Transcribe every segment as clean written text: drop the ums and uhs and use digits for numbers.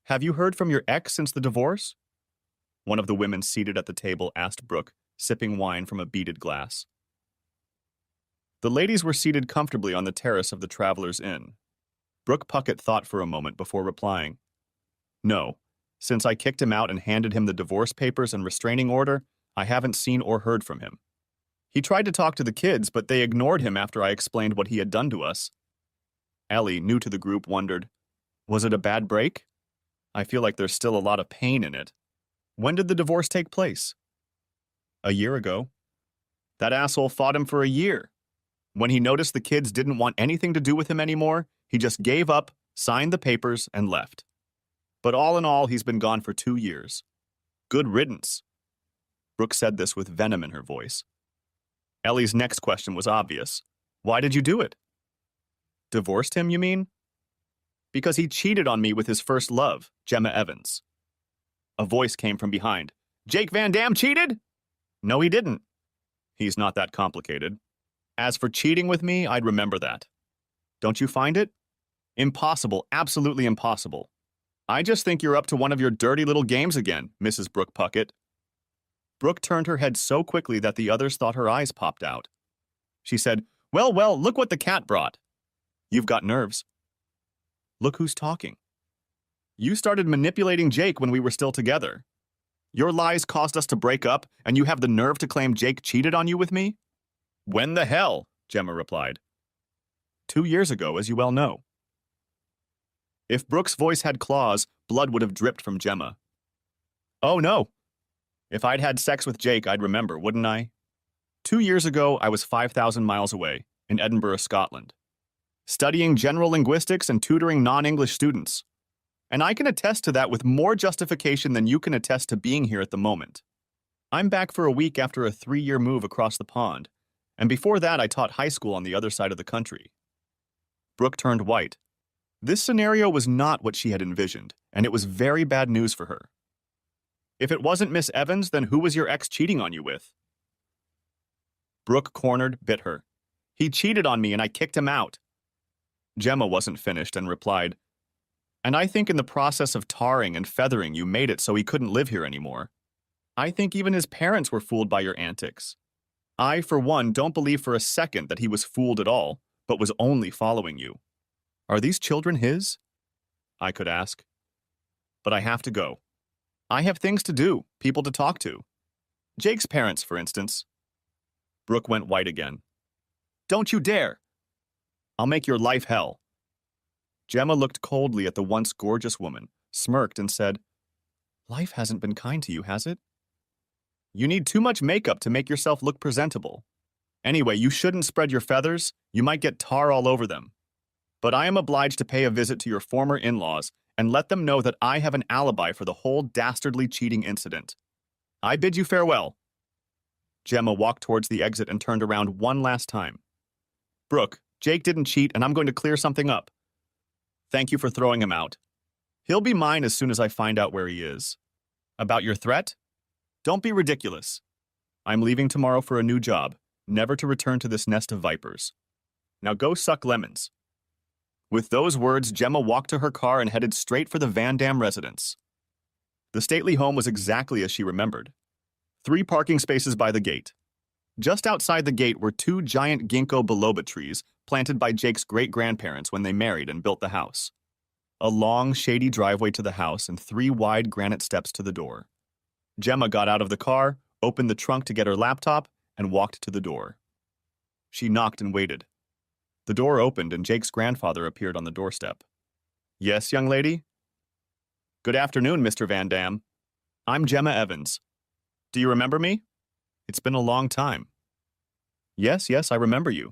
Have you heard from your ex since the divorce? One of the women seated at the table asked Brooke, sipping wine from a beaded glass. The ladies were seated comfortably on the terrace of the Travelers' Inn. Brooke Puckett thought for a moment before replying. No. Since I kicked him out and handed him the divorce papers and restraining order, I haven't seen or heard from him. He tried to talk to the kids, but they ignored him after I explained what he had done to us. Ellie, new to the group, wondered, was it a bad break? I feel like there's still a lot of pain in it. When did the divorce take place? A year ago. That asshole fought him for a year. When he noticed the kids didn't want anything to do with him anymore, he just gave up, signed the papers, and left. But all in all, he's been gone for 2 years. Good riddance. Brooke said this with venom in her voice. Ellie's next question was obvious. Why did you do it? Divorced him, you mean? Because he cheated on me with his first love, Gemma Evans. A voice came from behind. Jake Van Dam cheated? No, he didn't. He's not that complicated. As for cheating with me, I'd remember that. Don't you find it? Impossible, absolutely impossible. I just think you're up to one of your dirty little games again, Mrs. Brooke Puckett. Brooke turned her head so quickly that the others thought her eyes popped out. She said, Well, look what the cat brought. You've got nerves. Look who's talking. You started manipulating Jake when we were still together. Your lies caused us to break up, and you have the nerve to claim Jake cheated on you with me? When the hell? Gemma replied. 2 years ago, as you well know. If Brooke's voice had claws, blood would have dripped from Gemma. Oh, no. If I'd had sex with Jake, I'd remember, wouldn't I? 2 years ago, I was 5,000 miles away, in Edinburgh, Scotland, studying general linguistics and tutoring non-English students. And I can attest to that with more justification than you can attest to being here at the moment. I'm back for a week after a 3-year move across the pond, and before that I taught high school on the other side of the country. Brooke turned white. This scenario was not what she had envisioned, and it was very bad news for her. If it wasn't Miss Evans, then who was your ex cheating on you with? Brooke cornered, bit her. He cheated on me and I kicked him out. Gemma wasn't finished and replied, And I think in the process of tarring and feathering you made it so he couldn't live here anymore. I think even his parents were fooled by your antics. I, for one, don't believe for a second that he was fooled at all, but was only following you. Are these children his? I could ask. But I have to go. I have things to do, people to talk to. Jake's parents, for instance. Brooke went white again. Don't you dare! I'll make your life hell. Gemma looked coldly at the once gorgeous woman, smirked, and said, Life hasn't been kind to you, has it? You need too much makeup to make yourself look presentable. Anyway, you shouldn't spread your feathers. You might get tar all over them. But I am obliged to pay a visit to your former in-laws and let them know that I have an alibi for the whole dastardly cheating incident. I bid you farewell. Gemma walked towards the exit and turned around one last time. Brooke, Jake didn't cheat, and I'm going to clear something up. Thank you for throwing him out. He'll be mine as soon as I find out where he is. About your threat? Don't be ridiculous. I'm leaving tomorrow for a new job, never to return to this nest of vipers. Now go suck lemons. With those words, Gemma walked to her car and headed straight for the Van Dam residence. The stately home was exactly as she remembered. 3 parking spaces by the gate. Just outside the gate were 2 giant ginkgo biloba trees planted by Jake's great-grandparents when they married and built the house. A long, shady driveway to the house and 3 wide granite steps to the door. Gemma got out of the car, opened the trunk to get her laptop, and walked to the door. She knocked and waited. The door opened and Jake's grandfather appeared on the doorstep. Yes, young lady? Good afternoon, Mr. Van Dam. I'm Gemma Evans. Do you remember me? It's been a long time. Yes, I remember you.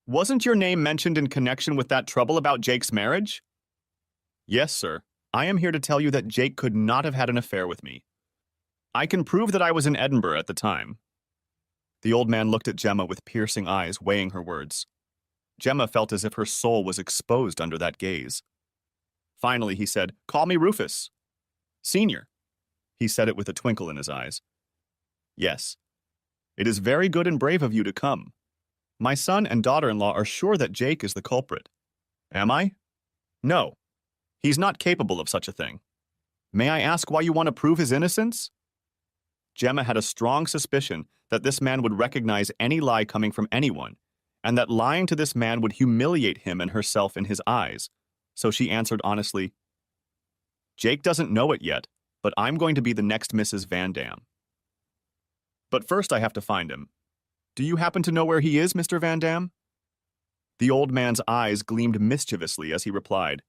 Wasn't your name mentioned in connection with that trouble about Jake's marriage? Yes, sir. I am here to tell you that Jake could not have had an affair with me. I can prove that I was in Edinburgh at the time. The old man looked at Gemma with piercing eyes, weighing her words. Gemma felt as if her soul was exposed under that gaze. Finally, he said, Call me Rufus. Senior. He said it with a twinkle in his eyes. Yes. It is very good and brave of you to come. My son and daughter-in-law are sure that Jake is the culprit. Am I? No. He's not capable of such a thing. May I ask why you want to prove his innocence? Gemma had a strong suspicion that this man would recognize any lie coming from anyone, and that lying to this man would humiliate him and herself in his eyes. So she answered honestly, Jake doesn't know it yet, but I'm going to be the next Mrs. Van Dam. But first I have to find him. Do you happen to know where he is, Mr. Van Dam? The old man's eyes gleamed mischievously as he replied,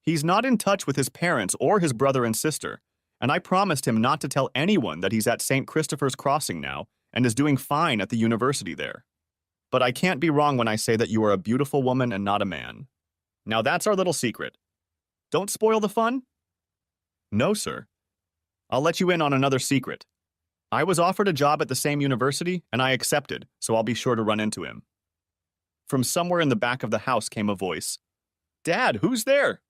He's not in touch with his parents or his brother and sister, and I promised him not to tell anyone that he's at St. Christopher's Crossing now and is doing fine at the university there. But I can't be wrong when I say that you are a beautiful woman and not a man. Now that's our little secret. Don't spoil the fun? No, sir. I'll let you in on another secret. I was offered a job at the same university, and I accepted, so I'll be sure to run into him. From somewhere in the back of the house came a voice. Dad, who's there?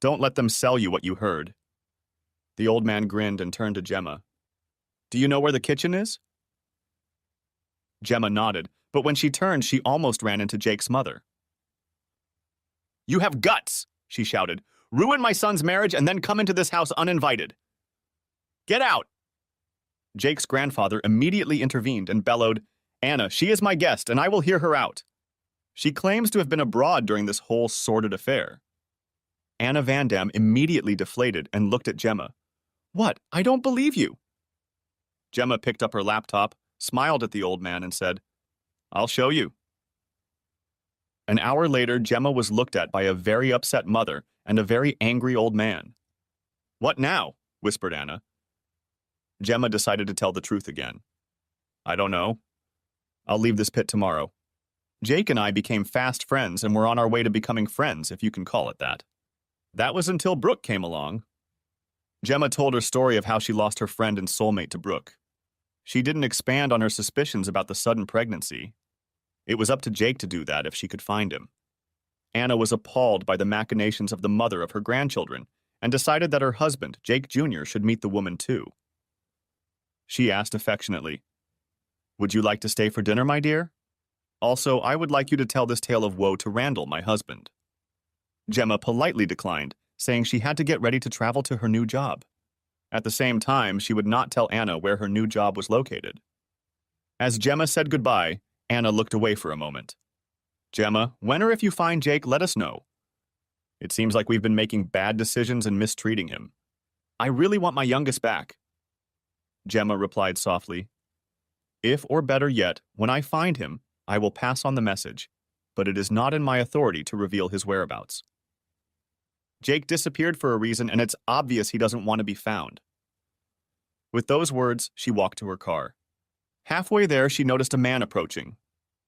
Don't let them sell you what you heard. The old man grinned and turned to Gemma. Do you know where the kitchen is? Gemma nodded, but when she turned, she almost ran into Jake's mother. You have guts, she shouted. Ruin my son's marriage and then come into this house uninvited. Get out! Jake's grandfather immediately intervened and bellowed, Anna, she is my guest, and I will hear her out. She claims to have been abroad during this whole sordid affair. Anna Van Dam immediately deflated and looked at Gemma. What? I don't believe you. Gemma picked up her laptop, smiled at the old man, and said, I'll show you. An hour later, Gemma was looked at by a very upset mother and a very angry old man. What now? Whispered Anna. Gemma decided to tell the truth again. I don't know. I'll leave this pit tomorrow. Jake and I became fast friends and were on our way to becoming friends, if you can call it that. That was until Brooke came along. Gemma told her story of how she lost her friend and soulmate to Brooke. She didn't expand on her suspicions about the sudden pregnancy. It was up to Jake to do that if she could find him. Anna was appalled by the machinations of the mother of her grandchildren and decided that her husband, Jake Jr., should meet the woman too. She asked affectionately, Would you like to stay for dinner, my dear? Also, I would like you to tell this tale of woe to Randall, my husband. Gemma politely declined, saying she had to get ready to travel to her new job. At the same time, she would not tell Anna where her new job was located. As Gemma said goodbye, Anna looked away for a moment. Gemma, when or if you find Jake, let us know. It seems like we've been making bad decisions and mistreating him. I really want my youngest back. Gemma replied softly, If, or better yet, when I find him, I will pass on the message, but it is not in my authority to reveal his whereabouts. Jake disappeared for a reason, and it's obvious he doesn't want to be found. With those words, she walked to her car. Halfway there, she noticed a man approaching.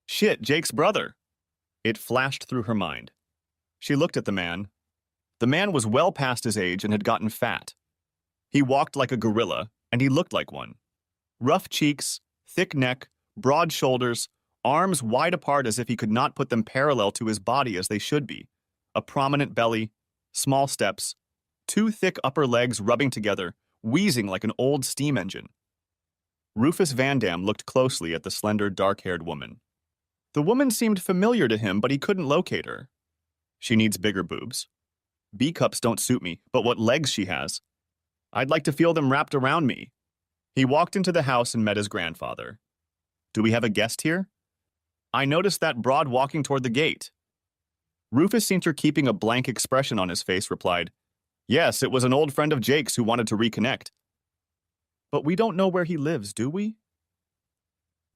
Shit, Jake's brother! It flashed through her mind. She looked at the man. The man was well past his age and had gotten fat. He walked like a gorilla, and he looked like one. Rough cheeks, thick neck, broad shoulders, arms wide apart as if he could not put them parallel to his body as they should be, a prominent belly, small steps, two thick upper legs rubbing together, wheezing like an old steam engine. Rufus Van Dam looked closely at the slender, dark-haired woman. The woman seemed familiar to him, but he couldn't locate her. She needs bigger boobs. B-cups don't suit me, but what legs she has. I'd like to feel them wrapped around me. He walked into the house and met his grandfather. Do we have a guest here? I noticed that broad walking toward the gate. Rufus, seeing her keeping a blank expression on his face, replied, Yes, it was an old friend of Jake's who wanted to reconnect. But we don't know where he lives, do we?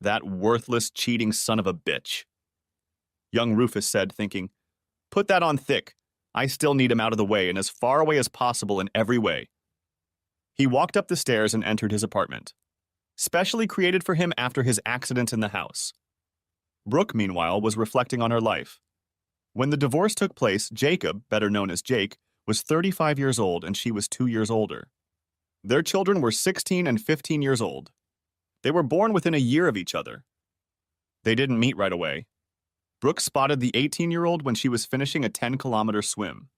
That worthless, cheating son of a bitch. Young Rufus said, thinking, Put that on thick. I still need him out of the way and as far away as possible in every way. He walked up the stairs and entered his apartment, specially created for him after his accident in the house. Brooke, meanwhile, was reflecting on her life. When the divorce took place, Jacob, better known as Jake, was 35 years old and she was 2 years older. Their children were 16 and 15 years old. They were born within a year of each other. They didn't meet right away. Brooke spotted the 18-year-old when she was finishing a 10-kilometer swim.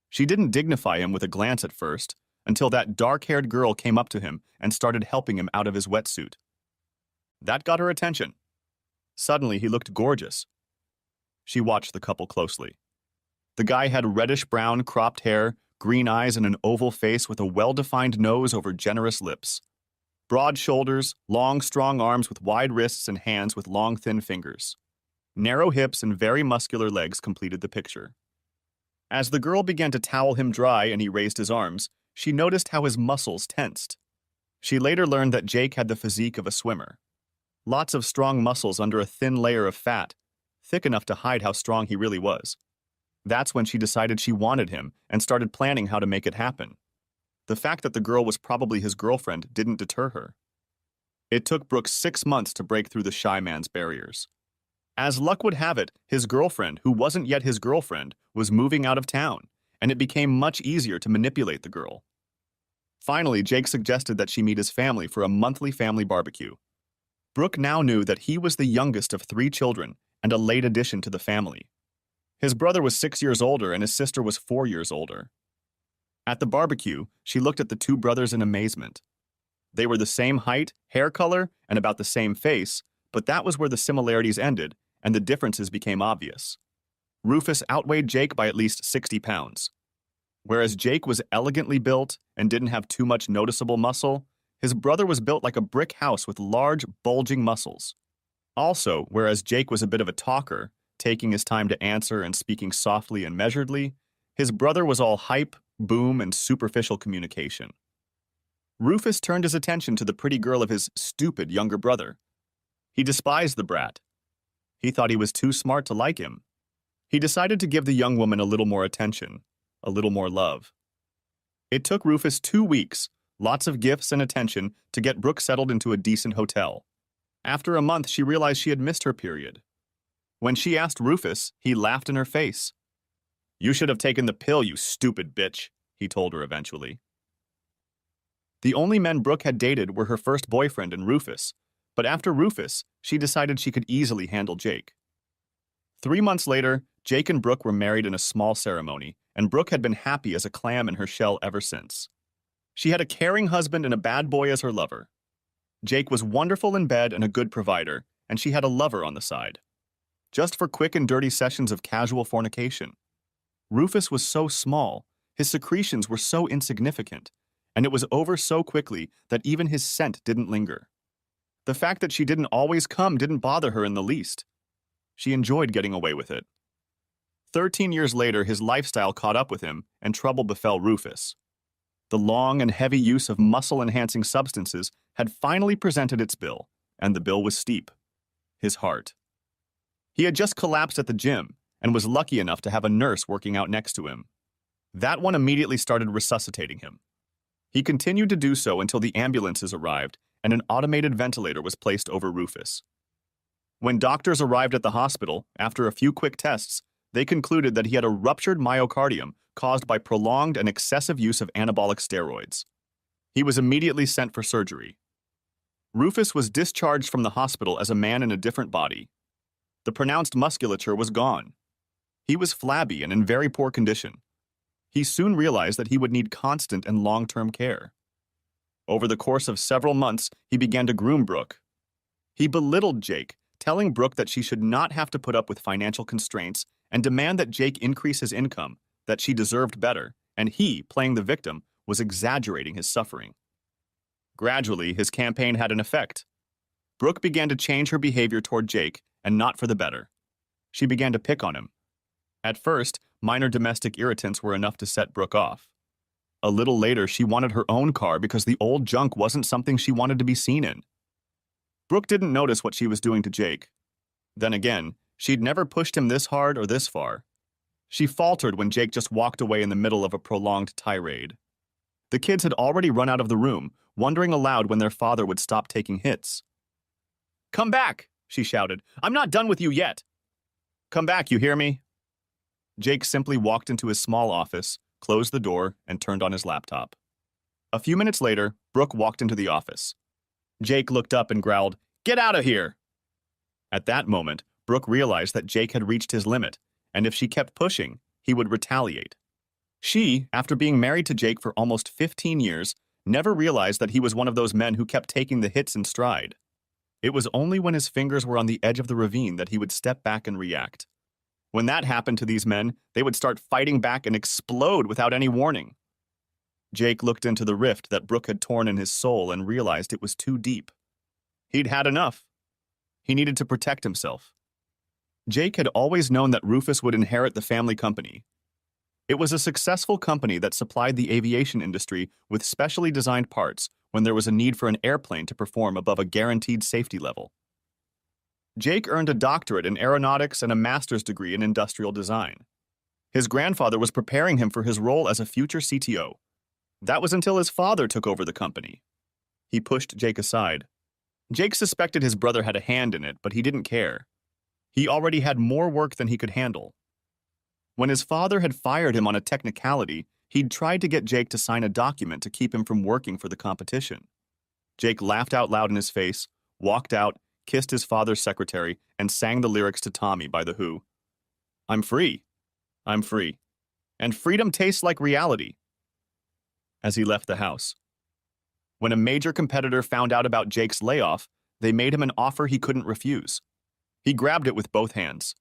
She didn't dignify him with a glance at first, until that dark-haired girl came up to him and started helping him out of his wetsuit. That got her attention. Suddenly, he looked gorgeous. She watched the couple closely. The guy had reddish-brown cropped hair, green eyes, and an oval face with a well-defined nose over generous lips. Broad shoulders, long, strong arms with wide wrists and hands with long, thin fingers. Narrow hips and very muscular legs completed the picture. As the girl began to towel him dry and he raised his arms, she noticed how his muscles tensed. She later learned that Jake had the physique of a swimmer. Lots of strong muscles under a thin layer of fat, thick enough to hide how strong he really was. That's when she decided she wanted him and started planning how to make it happen. The fact that the girl was probably his girlfriend didn't deter her. It took Brooke 6 months to break through the shy man's barriers. As luck would have it, his girlfriend, who wasn't yet his girlfriend, was moving out of town, and it became much easier to manipulate the girl. Finally, Jake suggested that she meet his family for a monthly family barbecue. Brooke now knew that he was the youngest of 3 children and a late addition to the family. His brother was 6 years older and his sister was 4 years older. At the barbecue, she looked at the 2 brothers in amazement. They were the same height, hair color, and about the same face, but that was where the similarities ended and the differences became obvious. Rufus outweighed Jake by at least 60 pounds. Whereas Jake was elegantly built and didn't have too much noticeable muscle, his brother was built like a brick house with large, bulging muscles. Also, whereas Jake was a bit of a talker, taking his time to answer and speaking softly and measuredly, his brother was all hype, boom, and superficial communication. Rufus turned his attention to the pretty girl of his stupid younger brother. He despised the brat. He thought he was too smart to like him. He decided to give the young woman a little more attention, a little more love. It took Rufus 2 weeks, lots of gifts and attention, to get Brooke settled into a decent hotel. After a month, she realized she had missed her period. When she asked Rufus, he laughed in her face. "You should have taken the pill, you stupid bitch," he told her eventually. The only men Brooke had dated were her first boyfriend and Rufus, but after Rufus, she decided she could easily handle Jake. 3 months later, Jake and Brooke were married in a small ceremony, and Brooke had been happy as a clam in her shell ever since. She had a caring husband and a bad boy as her lover. Jake was wonderful in bed and a good provider, and she had a lover on the side. Just for quick and dirty sessions of casual fornication. Rufus was so small, his secretions were so insignificant, and it was over so quickly that even his scent didn't linger. The fact that she didn't always come didn't bother her in the least. She enjoyed getting away with it. 13 years later, his lifestyle caught up with him, and trouble befell Rufus. The long and heavy use of muscle-enhancing substances had finally presented its bill, and the bill was steep. His heart. He had just collapsed at the gym, and was lucky enough to have a nurse working out next to him. That one immediately started resuscitating him. He continued to do so until the ambulances arrived, and an automated ventilator was placed over Rufus. When doctors arrived at the hospital, after a few quick tests, they concluded that he had a ruptured myocardium caused by prolonged and excessive use of anabolic steroids. He was immediately sent for surgery. Rufus was discharged from the hospital as a man in a different body. The pronounced musculature was gone. He was flabby and in very poor condition. He soon realized that he would need constant and long-term care. Over the course of several months, he began to groom Brooke. He belittled Jake, telling Brooke that she should not have to put up with financial constraints and demand that Jake increase his income, that she deserved better, and he, playing the victim, was exaggerating his suffering. Gradually, his campaign had an effect. Brooke began to change her behavior toward Jake, and not for the better. She began to pick on him. At first, minor domestic irritants were enough to set Brooke off. A little later, she wanted her own car because the old junk wasn't something she wanted to be seen in. Brooke didn't notice what she was doing to Jake. Then again, she'd never pushed him this hard or this far. She faltered when Jake just walked away in the middle of a prolonged tirade. The kids had already run out of the room, wondering aloud when their father would stop taking hits. "Come back," she shouted. "I'm not done with you yet." "Come back, you hear me?" Jake simply walked into his small office, closed the door, and turned on his laptop. A few minutes later, Brooke walked into the office. Jake looked up and growled, "Get out of here!" At that moment, Brooke realized that Jake had reached his limit, and if she kept pushing, he would retaliate. She, after being married to Jake for almost 15 years, never realized that he was one of those men who kept taking the hits in stride. It was only when his fingers were on the edge of the ravine that he would step back and react. When that happened to these men, they would start fighting back and explode without any warning. Jake looked into the rift that Brooke had torn in his soul and realized it was too deep. He'd had enough. He needed to protect himself. Jake had always known that Rufus would inherit the family company. It was a successful company that supplied the aviation industry with specially designed parts when there was a need for an airplane to perform above a guaranteed safety level. Jake earned a doctorate in aeronautics and a master's degree in industrial design. His grandfather was preparing him for his role as a future CTO. That was until his father took over the company. He pushed Jake aside. Jake suspected his brother had a hand in it, but he didn't care. He already had more work than he could handle. When his father had fired him on a technicality, he'd tried to get Jake to sign a document to keep him from working for the competition. Jake laughed out loud in his face, walked out, kissed his father's secretary, and sang the lyrics to Tommy by The Who. I'm free. I'm free. And freedom tastes like reality. As he left the house. When a major competitor found out about Jake's layoff, they made him an offer he couldn't refuse. He grabbed it with both hands.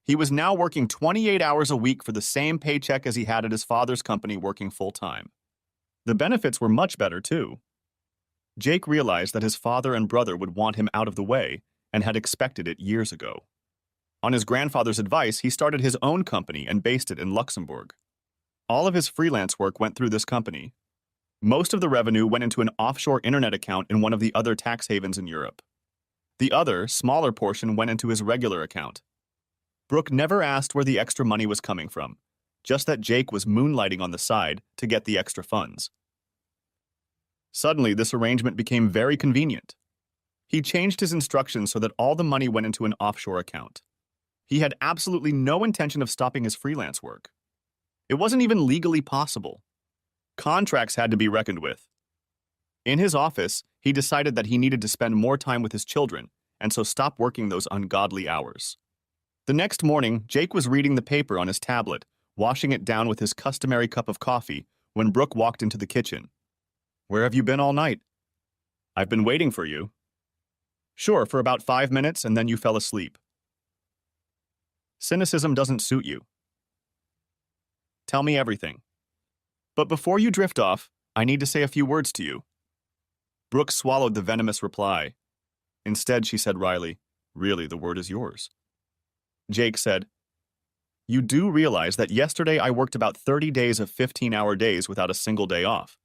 He was now working 28 hours a week for the same paycheck as he had at his father's company working full-time. The benefits were much better, too. Jake realized that his father and brother would want him out of the way and had expected it years ago. On his grandfather's advice, he started his own company and based it in Luxembourg. All of his freelance work went through this company. Most of the revenue went into an offshore internet account in one of the other tax havens in Europe. The other, smaller portion went into his regular account. Brooke never asked where the extra money was coming from, just that Jake was moonlighting on the side to get the extra funds. Suddenly, this arrangement became very convenient. He changed his instructions so that all the money went into an offshore account. He had absolutely no intention of stopping his freelance work. It wasn't even legally possible. Contracts had to be reckoned with. In his office, he decided that he needed to spend more time with his children, and so stopped working those ungodly hours. The next morning, Jake was reading the paper on his tablet, washing it down with his customary cup of coffee, when Brooke walked into the kitchen. Where have you been all night? I've been waiting for you. Sure, for about 5 minutes, and then you fell asleep. Cynicism doesn't suit you. Tell me everything. But before you drift off, I need to say a few words to you. Brooke swallowed the venomous reply. Instead, she said wryly, Really, the word is yours. Jake said, You do realize that yesterday I worked about 30 days of 15-hour days without a single day off.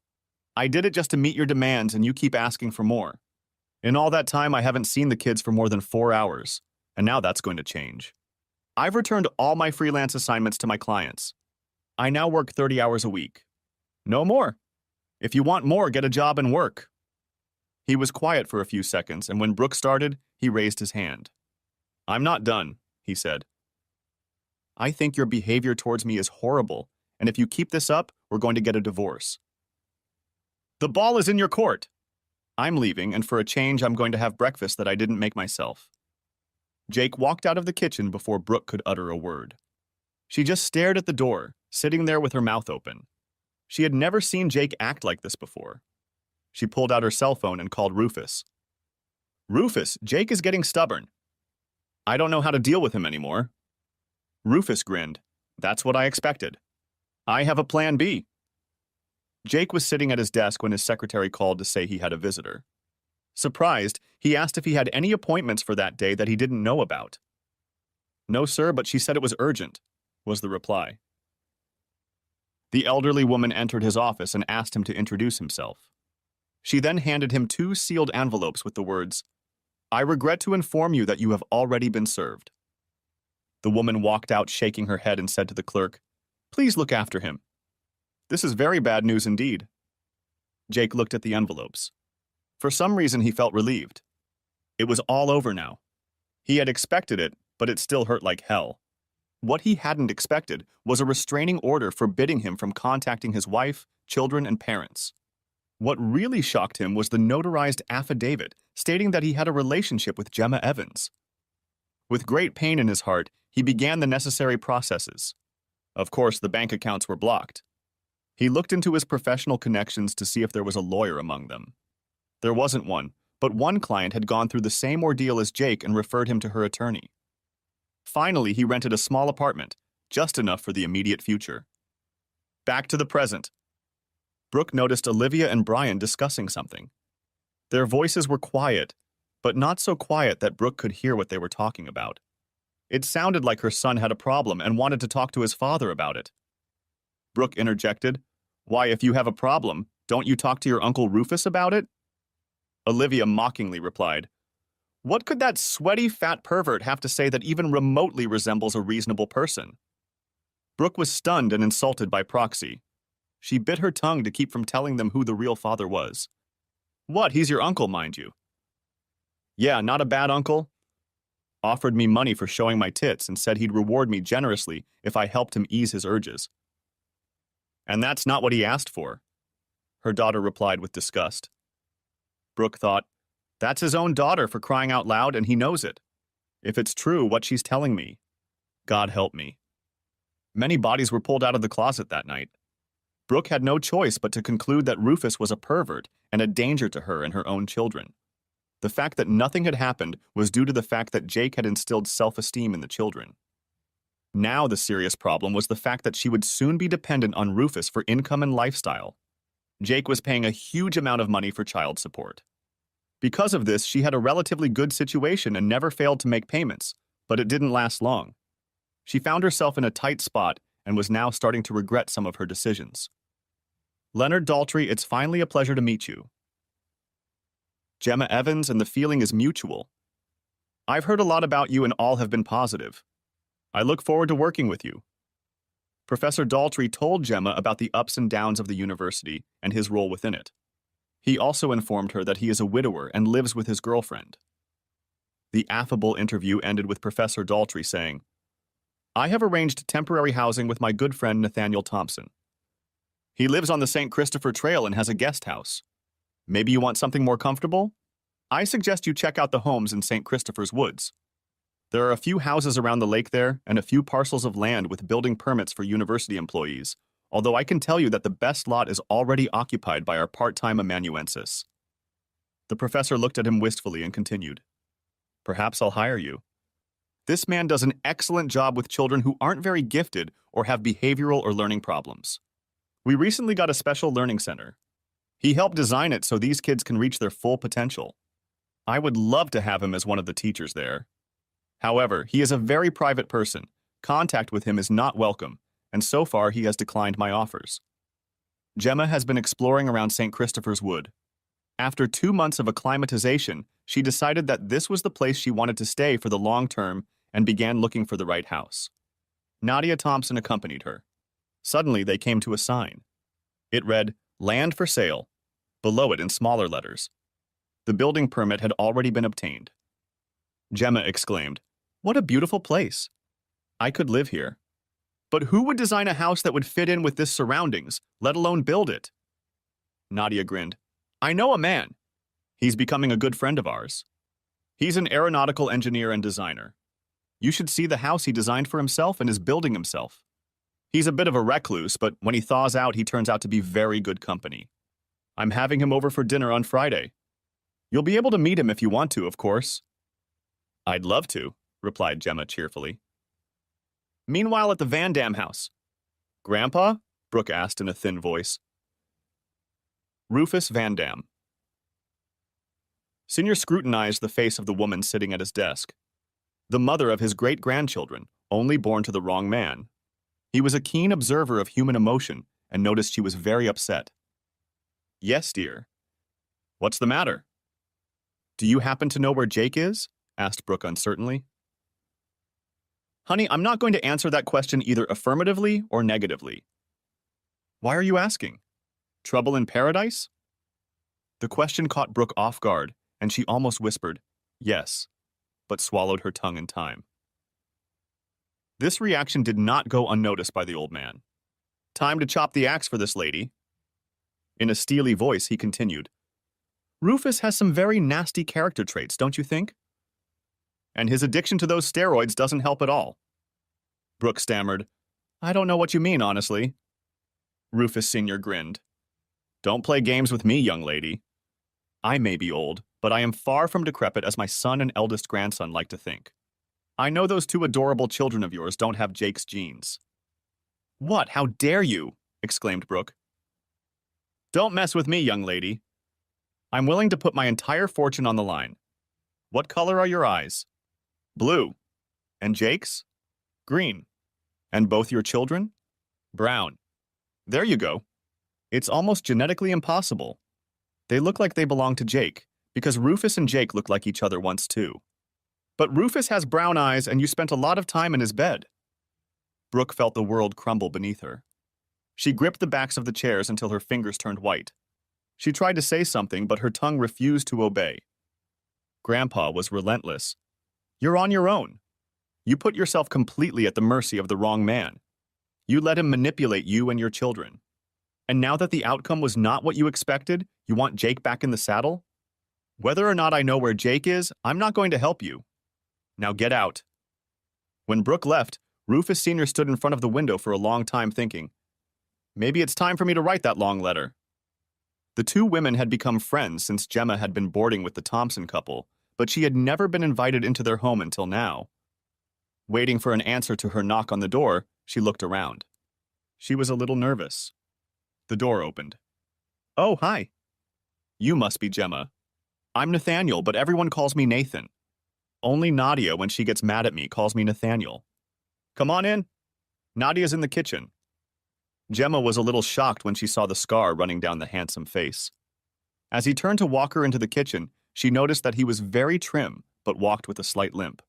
I did it just to meet your demands, and you keep asking for more. In all that time, I haven't seen the kids for more than 4 hours, and now that's going to change. I've returned all my freelance assignments to my clients. I now work 30 hours a week. No more. If you want more, get a job and work. He was quiet for a few seconds, and when Brooke started, he raised his hand. I'm not done, he said. I think your behavior towards me is horrible, and if you keep this up, we're going to get a divorce. The ball is in your court. I'm leaving, and for a change, I'm going to have breakfast that I didn't make myself. Jake walked out of the kitchen before Brooke could utter a word. She just stared at the door, sitting there with her mouth open. She had never seen Jake act like this before. She pulled out her cell phone and called Rufus. Rufus, Jake is getting stubborn. I don't know how to deal with him anymore. Rufus grinned. That's what I expected. I have a plan B. Jake was sitting at his desk when his secretary called to say he had a visitor. Surprised, he asked if he had any appointments for that day that he didn't know about. No, sir, but she said it was urgent, was the reply. The elderly woman entered his office and asked him to introduce himself. She then handed him 2 sealed envelopes with the words, I regret to inform you that you have already been served. The woman walked out shaking her head and said to the clerk, Please look after him. This is very bad news indeed. Jake looked at the envelopes. For some reason, he felt relieved. It was all over now. He had expected it, but it still hurt like hell. What he hadn't expected was a restraining order forbidding him from contacting his wife, children, and parents. What really shocked him was the notarized affidavit stating that he had a relationship with Gemma Evans. With great pain in his heart, he began the necessary processes. Of course, the bank accounts were blocked. He looked into his professional connections to see if there was a lawyer among them. There wasn't one, but one client had gone through the same ordeal as Jake and referred him to her attorney. Finally, he rented a small apartment, just enough for the immediate future. Back to the present. Brooke noticed Olivia and Brian discussing something. Their voices were quiet, but not so quiet that Brooke could hear what they were talking about. It sounded like her son had a problem and wanted to talk to his father about it. Brooke interjected, "Why, if you have a problem, don't you talk to your Uncle Rufus about it?" Olivia mockingly replied, "What could that sweaty fat pervert have to say that even remotely resembles a reasonable person?" Brooke was stunned and insulted by proxy. She bit her tongue to keep from telling them who the real father was. "What, he's your uncle, mind you." "Yeah, not a bad uncle. Offered me money for showing my tits and said he'd reward me generously if I helped him ease his urges." "And that's not what he asked for," her daughter replied with disgust. Brooke thought, "That's his own daughter for crying out loud, and he knows it. If it's true, what she's telling me, God help me." Many bodies were pulled out of the closet that night. Brooke had no choice but to conclude that Rufus was a pervert and a danger to her and her own children. The fact that nothing had happened was due to the fact that Jake had instilled self-esteem in the children. Now the serious problem was the fact that she would soon be dependent on Rufus for income and lifestyle. Jake was paying a huge amount of money for child support. Because of this, she had a relatively good situation and never failed to make payments, but it didn't last long. She found herself in a tight spot and was now starting to regret some of her decisions. "Leonard Daltrey, it's finally a pleasure to meet you. Gemma Evans, and the feeling is mutual. I've heard a lot about you and all have been positive. I look forward to working with you." Professor Daltrey told Gemma about the ups and downs of the university and his role within it. He also informed her that he is a widower and lives with his girlfriend. The affable interview ended with Professor Daltrey saying, "I have arranged temporary housing with my good friend Nathaniel Thompson. He lives on the St. Christopher Trail and has a guest house. Maybe you want something more comfortable? I suggest you check out the homes in St. Christopher's Woods. There are a few houses around the lake there and a few parcels of land with building permits for university employees, although I can tell you that the best lot is already occupied by our part-time amanuensis." The professor looked at him wistfully and continued, "Perhaps I'll hire you. This man does an excellent job with children who aren't very gifted or have behavioral or learning problems. We recently got a special learning center. He helped design it so these kids can reach their full potential. I would love to have him as one of the teachers there. However, he is a very private person. Contact with him is not welcome, and so far he has declined my offers." Gemma has been exploring around St. Christopher's Wood. After 2 months of acclimatization, she decided that this was the place she wanted to stay for the long term and began looking for the right house. Nadia Thompson accompanied her. Suddenly, they came to a sign. It read, "Land for sale." Below it in smaller letters. The building permit had already been obtained. Gemma exclaimed, "What a beautiful place. I could live here. But who would design a house that would fit in with this surroundings, let alone build it?" Nadia grinned. "I know a man. He's becoming a good friend of ours. He's an aeronautical engineer and designer. You should see the house he designed for himself and is building himself. He's a bit of a recluse, but when he thaws out, he turns out to be very good company. I'm having him over for dinner on Friday. You'll be able to meet him if you want to, of course." "I'd love to," replied Gemma cheerfully. "Meanwhile at the Van Dam house." "Grandpa?" Brooke asked in a thin voice. Rufus Van Dam. Senior scrutinized the face of the woman sitting at his desk. The mother of his great-grandchildren, only born to the wrong man. He was a keen observer of human emotion and noticed she was very upset. "Yes, dear." "What's the matter?" "Do you happen to know where Jake is?" asked Brooke uncertainly. "Honey, I'm not going to answer that question either affirmatively or negatively." "Why are you asking? Trouble in paradise?" The question caught Brooke off guard, and she almost whispered, "Yes," but swallowed her tongue in time. This reaction did not go unnoticed by the old man. "Time to chop the axe for this lady." In a steely voice, he continued, "Rufus has some very nasty character traits, don't you think? And his addiction to those steroids doesn't help at all." Brooke stammered, "I don't know what you mean, honestly." Rufus Sr. grinned. "Don't play games with me, young lady. I may be old, but I am far from decrepit as my son and eldest grandson like to think. I know those two adorable children of yours don't have Jake's genes. What? How dare you? Exclaimed Brooke. Don't mess with me, young lady. I'm willing to put my entire fortune on the line. What color are your eyes? Blue. And Jake's? Green. And both your children? Brown. There you go. It's almost genetically impossible. They look like they belong to Jake, because Rufus and Jake look like each other once too. But Rufus has brown eyes and you spent a lot of time in his bed. Brooke felt the world crumble beneath her. She gripped the backs of the chairs until her fingers turned white. She tried to say something, but her tongue refused to obey. Grandpa was relentless. You're on your own. You put yourself completely at the mercy of the wrong man. You let him manipulate you and your children. And now that the outcome was not what you expected, you want Jake back in the saddle? Whether or not I know where Jake is, I'm not going to help you. Now get out. When Brooke left, Rufus Sr. stood in front of the window for a long time thinking, maybe it's time for me to write that long letter. The two women had become friends since Gemma had been boarding with the Thompson couple, but she had never been invited into their home until now. Waiting for an answer to her knock on the door, she looked around. She was a little nervous. The door opened. Oh, hi. You must be Gemma. I'm Nathaniel, but everyone calls me Nathan. Only Nadia, when she gets mad at me, calls me Nathaniel. Come on in. Nadia's in the kitchen. Gemma was a little shocked when she saw the scar running down the handsome face. As he turned to walk her into the kitchen, she noticed that he was very trim, but walked with a slight limp.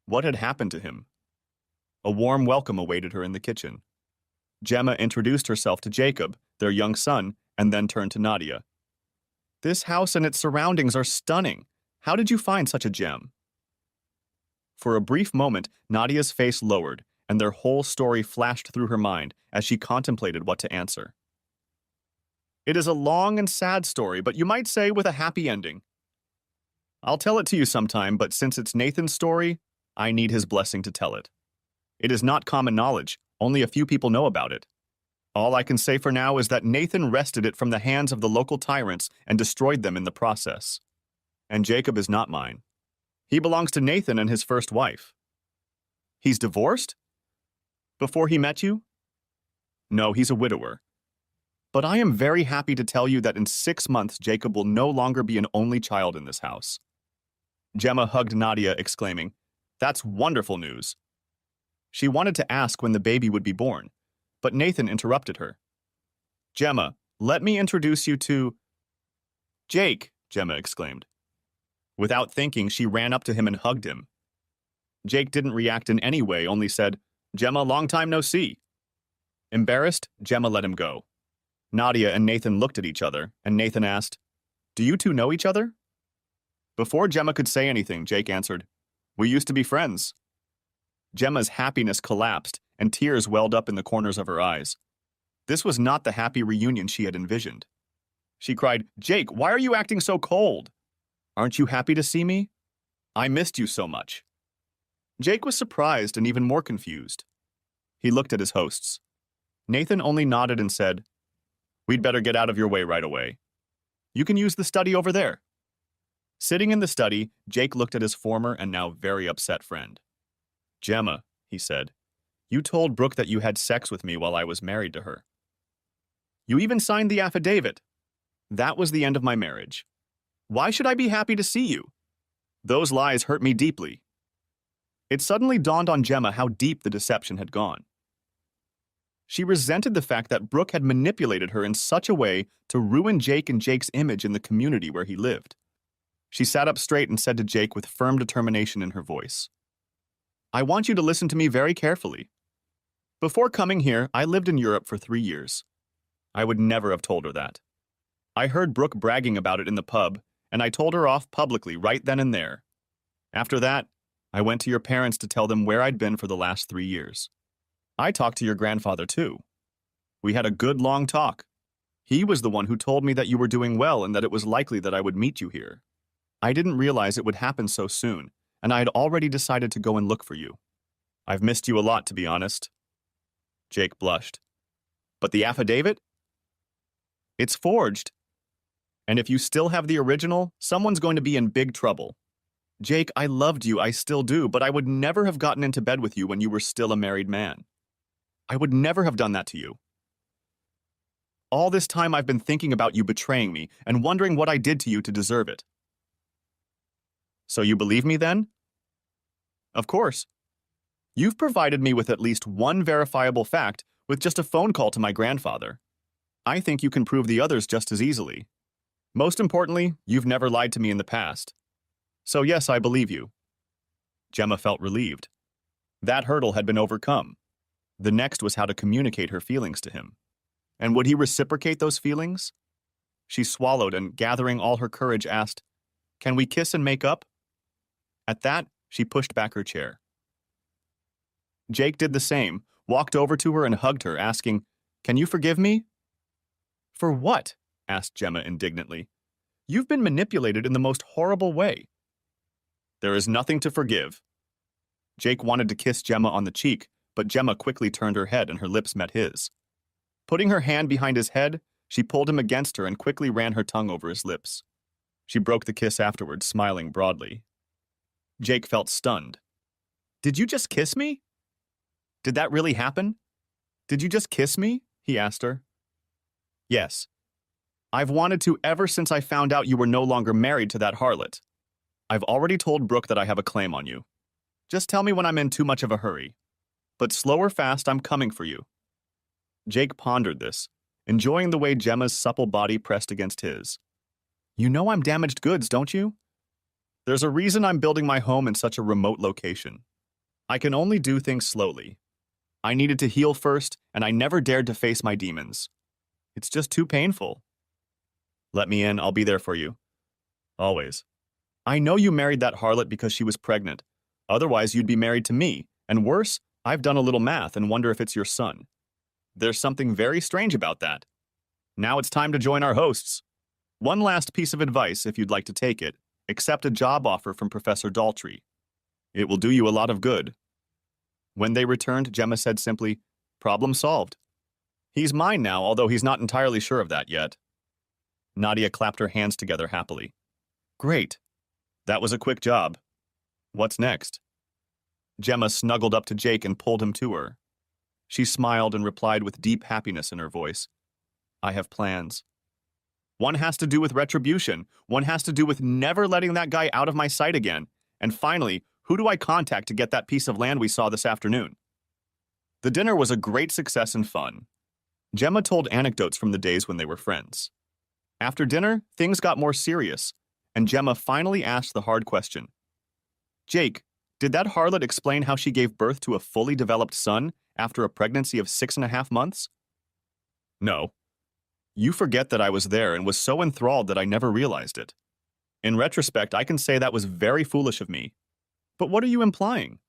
What had happened to him? A warm welcome awaited her in the kitchen. Gemma introduced herself to Jacob, their young son, and then turned to Nadia. This house and its surroundings are stunning. How did you find such a gem? For a brief moment, Nadia's face lowered, and their whole story flashed through her mind as she contemplated what to answer. It is a long and sad story, but you might say with a happy ending. I'll tell it to you sometime, but since it's Nathan's story, I need his blessing to tell it. It is not common knowledge, only a few people know about it. All I can say for now is that Nathan wrested it from the hands of the local tyrants and destroyed them in the process. And Jacob is not mine. He belongs to Nathan and his first wife. He's divorced? Before he met you? No, he's a widower. But I am very happy to tell you that in 6 months, Jacob will no longer be an only child in this house. Gemma hugged Nadia, exclaiming, That's wonderful news. She wanted to ask when the baby would be born, but Nathan interrupted her. Gemma, let me introduce you to... Jake, Gemma exclaimed. Without thinking, she ran up to him and hugged him. Jake didn't react in any way, only said, Gemma, long time no see. Embarrassed, Gemma let him go. Nadia and Nathan looked at each other, and Nathan asked, Do you two know each other? Before Gemma could say anything, Jake answered, We used to be friends. Gemma's happiness collapsed, and tears welled up in the corners of her eyes. This was not the happy reunion she had envisioned. She cried, Jake, why are you acting so cold? Aren't you happy to see me? I missed you so much. Jake was surprised and even more confused. He looked at his hosts. Nathan only nodded and said, We'd better get out of your way right away. You can use the study over there. Sitting in the study, Jake looked at his former and now very upset friend. Gemma, he said, you told Brooke that you had sex with me while I was married to her. You even signed the affidavit. That was the end of my marriage. Why should I be happy to see you? Those lies hurt me deeply. It suddenly dawned on Gemma how deep the deception had gone. She resented the fact that Brooke had manipulated her in such a way to ruin Jake and Jake's image in the community where he lived. She sat up straight and said to Jake with firm determination in her voice, I want you to listen to me very carefully. Before coming here, I lived in Europe for 3 years. I would never have told her that. I heard Brooke bragging about it in the pub, and I told her off publicly right then and there. After that, I went to your parents to tell them where I'd been for the last 3 years. I talked to your grandfather, too. We had a good long talk. He was the one who told me that you were doing well and that it was likely that I would meet you here. I didn't realize it would happen so soon, and I had already decided to go and look for you. I've missed you a lot, to be honest. Jake blushed. But the affidavit? It's forged. And if you still have the original, someone's going to be in big trouble. Jake, I loved you, I still do, but I would never have gotten into bed with you when you were still a married man. I would never have done that to you. All this time I've been thinking about you betraying me and wondering what I did to you to deserve it. So you believe me then? Of course. You've provided me with at least one verifiable fact with just a phone call to my grandfather. I think you can prove the others just as easily. Most importantly, you've never lied to me in the past. So yes, I believe you. Gemma felt relieved. That hurdle had been overcome. The next was how to communicate her feelings to him. And would he reciprocate those feelings? She swallowed and, gathering all her courage, asked, "Can we kiss and make up?" At that, she pushed back her chair. Jake did the same, walked over to her and hugged her, asking, "Can you forgive me?" "For what?" asked Gemma indignantly. "You've been manipulated in the most horrible way." "There is nothing to forgive." Jake wanted to kiss Gemma on the cheek, but Gemma quickly turned her head and her lips met his. Putting her hand behind his head, she pulled him against her and quickly ran her tongue over his lips. She broke the kiss afterwards, smiling broadly. Jake felt stunned. "Did you just kiss me? Did that really happen? Did you just kiss me?" he asked her. "Yes. I've wanted to ever since I found out you were no longer married to that harlot. I've already told Brooke that I have a claim on you. Just tell me when I'm in too much of a hurry. But slow or fast, I'm coming for you." Jake pondered this, enjoying the way Gemma's supple body pressed against his. "You know I'm damaged goods, don't you? There's a reason I'm building my home in such a remote location. I can only do things slowly. I needed to heal first, and I never dared to face my demons. It's just too painful. Let me in, I'll be there for you. Always. I know you married that harlot because she was pregnant. Otherwise, you'd be married to me, and worse, I've done a little math and wonder if it's your son. There's something very strange about that. Now it's time to join our hosts. One last piece of advice, if you'd like to take it, accept a job offer from Professor Daltrey. It will do you a lot of good." When they returned, Gemma said simply, "Problem solved. He's mine now, although he's not entirely sure of that yet." Nadia clapped her hands together happily. "Great. That was a quick job. What's next?" Gemma snuggled up to Jake and pulled him to her. She smiled and replied with deep happiness in her voice, "I have plans. One has to do with retribution. One has to do with never letting that guy out of my sight again. And finally, who do I contact to get that piece of land we saw this afternoon?" The dinner was a great success and fun. Gemma told anecdotes from the days when they were friends. After dinner, things got more serious, and Gemma finally asked the hard question. "Jake, did that harlot explain how she gave birth to a fully developed son after a pregnancy of 6.5 months?" "No. You forget that I was there and was so enthralled that I never realized it. In retrospect, I can say that was very foolish of me. But what are you implying?"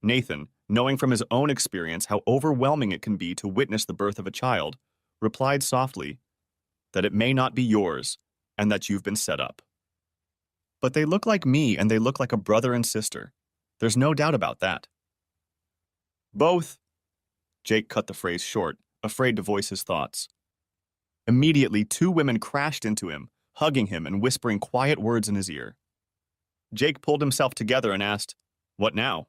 Nathan, knowing from his own experience how overwhelming it can be to witness the birth of a child, replied softly that it may not be yours and that you've been set up. "But they look like me and they look like a brother and sister. There's no doubt about that." "Both." Jake cut the phrase short, afraid to voice his thoughts. Immediately, two women crashed into him, hugging him and whispering quiet words in his ear. Jake pulled himself together and asked, "What now?"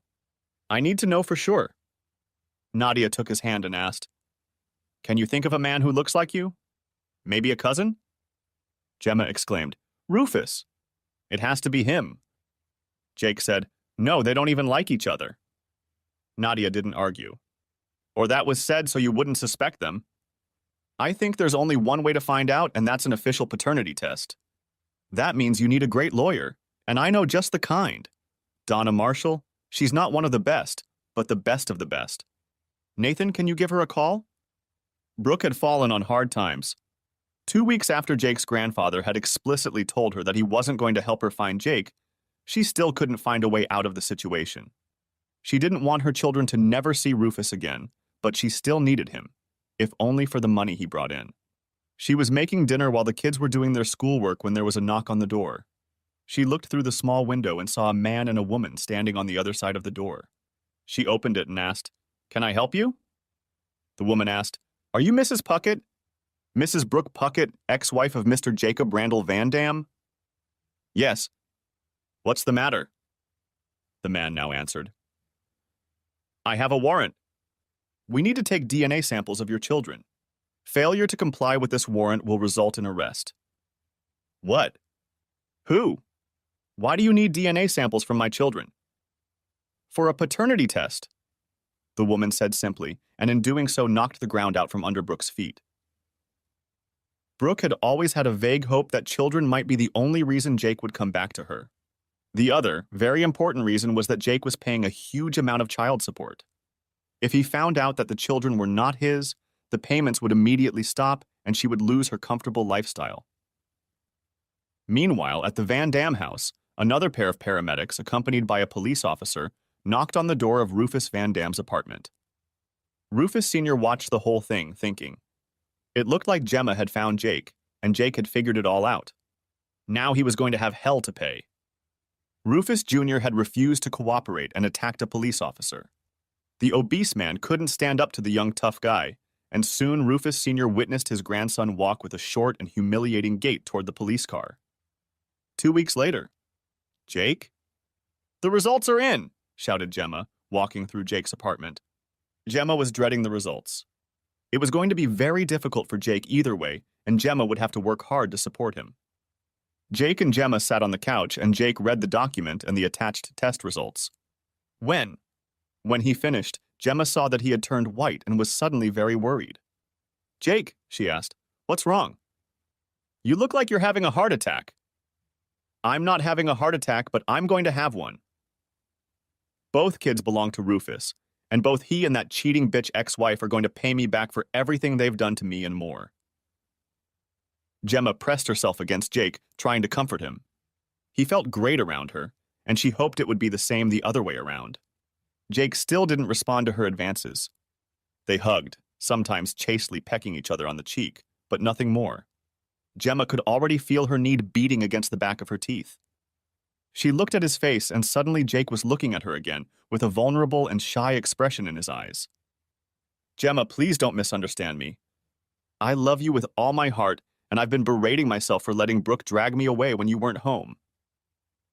"I need to know for sure." Nadia took his hand and asked, "Can you think of a man who looks like you? Maybe a cousin?" Gemma exclaimed, "Rufus! It has to be him." Jake said, "No, they don't even like each other." Nadia didn't argue. "Or that was said so you wouldn't suspect them. I think there's only one way to find out, and that's an official paternity test. That means you need a great lawyer, and I know just the kind. Donna Marshall, she's not one of the best, but the best of the best. Nathan, can you give her a call?" Brooke had fallen on hard times. 2 weeks after Jake's grandfather had explicitly told her that he wasn't going to help her find Jake, she still couldn't find a way out of the situation. She didn't want her children to never see Rufus again, but she still needed him, if only for the money he brought in. She was making dinner while the kids were doing their schoolwork when there was a knock on the door. She looked through the small window and saw a man and a woman standing on the other side of the door. She opened it and asked, "Can I help you?" The woman asked, "Are you Mrs. Puckett? Mrs. Brooke Puckett, ex-wife of Mr. Jacob Randall Van Dam?" "Yes." What's the matter? The man now answered. I have a warrant. We need to take DNA samples of your children. Failure to comply with this warrant will result in arrest. What? Who? Why do you need DNA samples from my children? For a paternity test, the woman said simply, and in doing so knocked the ground out from under Brooke's feet. Brooke had always had a vague hope that children might be the only reason Jake would come back to her. The other, very important reason was that Jake was paying a huge amount of child support. If he found out that the children were not his, the payments would immediately stop and she would lose her comfortable lifestyle. Meanwhile, at the Van Dam house, another pair of paramedics, accompanied by a police officer, knocked on the door of Rufus Van Dam's apartment. Rufus Sr. watched the whole thing, thinking. It looked like Gemma had found Jake, and Jake had figured it all out. Now he was going to have hell to pay. Rufus Jr. had refused to cooperate and attacked a police officer. The obese man couldn't stand up to the young tough guy, and soon Rufus Sr. witnessed his grandson walk with a short and humiliating gait toward the police car. 2 weeks later. Jake? The results are in, shouted Gemma, walking through Jake's apartment. Gemma was dreading the results. It was going to be very difficult for Jake either way, and Gemma would have to work hard to support him. Jake and Gemma sat on the couch, and Jake read the document and the attached test results. When he finished, Gemma saw that he had turned white and was suddenly very worried. Jake, she asked, what's wrong? You look like you're having a heart attack. I'm not having a heart attack, but I'm going to have one. Both kids belong to Rufus, and both he and that cheating bitch ex-wife are going to pay me back for everything they've done to me and more. Gemma pressed herself against Jake, trying to comfort him. He felt great around her, and she hoped it would be the same the other way around. Jake still didn't respond to her advances. They hugged, sometimes chastely pecking each other on the cheek, but nothing more. Gemma could already feel her need beating against the back of her teeth. She looked at his face, and suddenly Jake was looking at her again, with a vulnerable and shy expression in his eyes. Gemma, please don't misunderstand me. I love you with all my heart, and I've been berating myself for letting Brooke drag me away when you weren't home.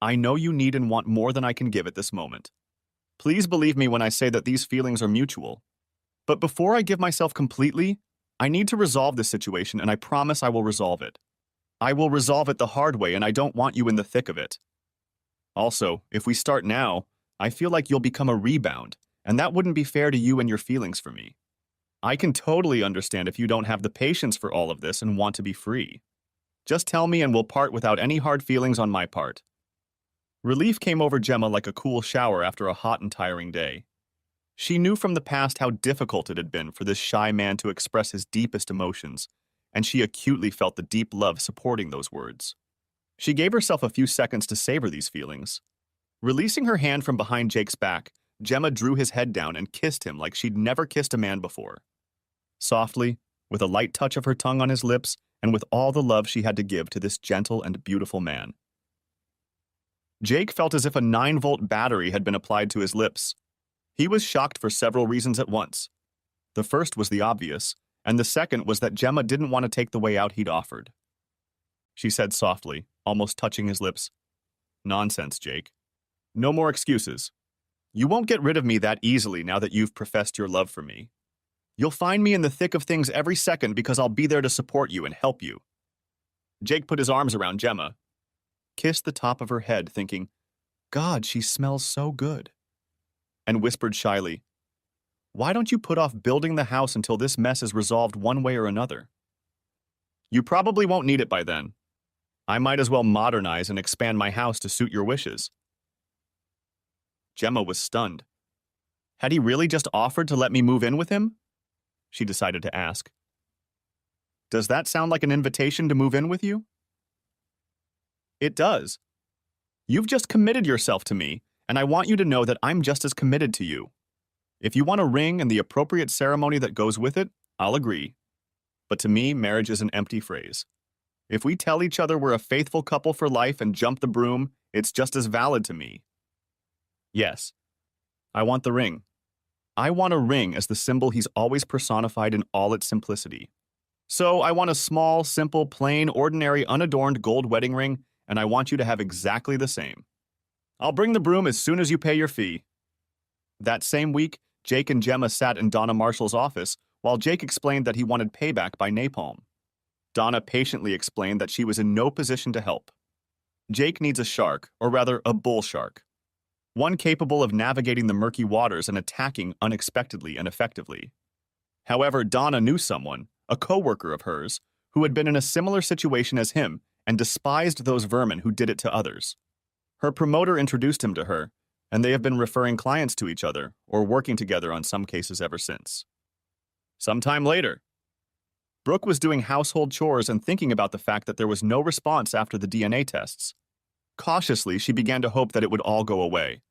I know you need and want more than I can give at this moment. Please believe me when I say that these feelings are mutual. But before I give myself completely, I need to resolve this situation, and I promise I will resolve it. I will resolve it the hard way, and I don't want you in the thick of it. Also, if we start now, I feel like you'll become a rebound, and that wouldn't be fair to you and your feelings for me. I can totally understand if you don't have the patience for all of this and want to be free. Just tell me and we'll part without any hard feelings on my part. Relief came over Gemma like a cool shower after a hot and tiring day. She knew from the past how difficult it had been for this shy man to express his deepest emotions, and she acutely felt the deep love supporting those words. She gave herself a few seconds to savor these feelings. Releasing her hand from behind Jake's back, Gemma drew his head down and kissed him like she'd never kissed a man before. Softly, with a light touch of her tongue on his lips, and with all the love she had to give to this gentle and beautiful man. Jake felt as if a 9-volt battery had been applied to his lips. He was shocked for several reasons at once. The first was the obvious, and the second was that Gemma didn't want to take the way out he'd offered. She said softly, almost touching his lips, "Nonsense, Jake. No more excuses. You won't get rid of me that easily now that you've professed your love for me. You'll find me in the thick of things every second because I'll be there to support you and help you." Jake put his arms around Gemma, kissed the top of her head, thinking, "God, she smells so good," and whispered shyly, "Why don't you put off building the house until this mess is resolved one way or another? You probably won't need it by then. I might as well modernize and expand my house to suit your wishes." Gemma was stunned. Had he really just offered to let me move in with him? She decided to ask. Does that sound like an invitation to move in with you? It does. You've just committed yourself to me, and I want you to know that I'm just as committed to you. If you want a ring and the appropriate ceremony that goes with it, I'll agree. But to me, marriage is an empty phrase. If we tell each other we're a faithful couple for life and jump the broom, it's just as valid to me. Yes, I want the ring. I want a ring as the symbol he's always personified in all its simplicity. So I want a small, simple, plain, ordinary, unadorned gold wedding ring, and I want you to have exactly the same. I'll bring the broom as soon as you pay your fee. That same week, Jake and Gemma sat in Donna Marshall's office while Jake explained that he wanted payback by napalm. Donna patiently explained that she was in no position to help. Jake needs a shark, or rather a bull shark. One capable of navigating the murky waters and attacking unexpectedly and effectively. However, Donna knew someone, a co-worker of hers, who had been in a similar situation as him and despised those vermin who did it to others. Her promoter introduced him to her, and they have been referring clients to each other or working together on some cases ever since. Sometime later, Brooke was doing household chores and thinking about the fact that there was no response after the DNA tests. Cautiously, she began to hope that it would all go away.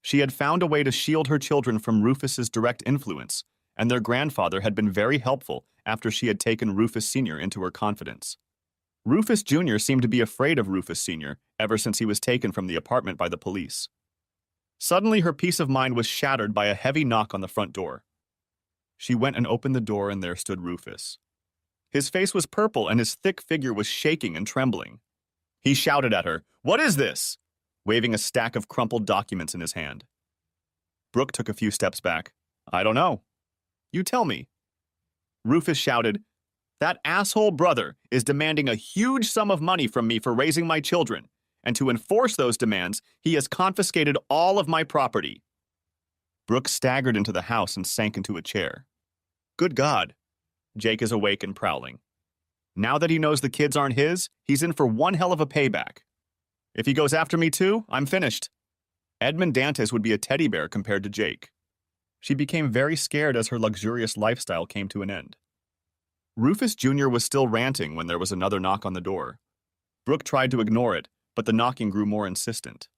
She had found a way to shield her children from Rufus's direct influence, and their grandfather had been very helpful after she had taken Rufus Sr. into her confidence. Rufus Jr. seemed to be afraid of Rufus Sr. ever since he was taken from the apartment by the police. Suddenly, her peace of mind was shattered by a heavy knock on the front door. She went and opened the door, and there stood Rufus. His face was purple, and his thick figure was shaking and trembling. He shouted at her, "What is this?" waving a stack of crumpled documents in his hand. Brooke took a few steps back. "I don't know." "You tell me." Rufus shouted, "That asshole brother is demanding a huge sum of money from me for raising my children, and to enforce those demands, he has confiscated all of my property." Brooke staggered into the house and sank into a chair. Good God. Jake is awake and prowling. Now that he knows the kids aren't his, he's in for one hell of a payback. If he goes after me too, I'm finished. Edmond Dantes would be a teddy bear compared to Jake. She became very scared as her luxurious lifestyle came to an end. Rufus Jr. was still ranting when there was another knock on the door. Brooke tried to ignore it, but the knocking grew more insistent.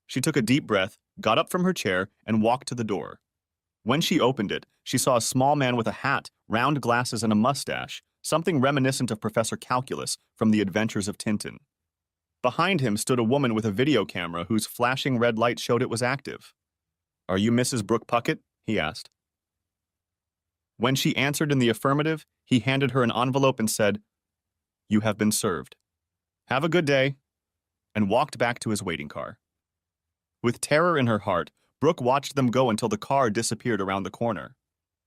She took a deep breath, got up from her chair, and walked to the door. When she opened it, she saw a small man with a hat, round glasses, and a mustache, something reminiscent of Professor Calculus from The Adventures of Tintin. Behind him stood a woman with a video camera whose flashing red light showed it was active. "Are you Mrs. Brooke Puckett?" he asked. When she answered in the affirmative, he handed her an envelope and said, "You have been served. Have a good day," and walked back to his waiting car. With terror in her heart, Brooke watched them go until the car disappeared around the corner.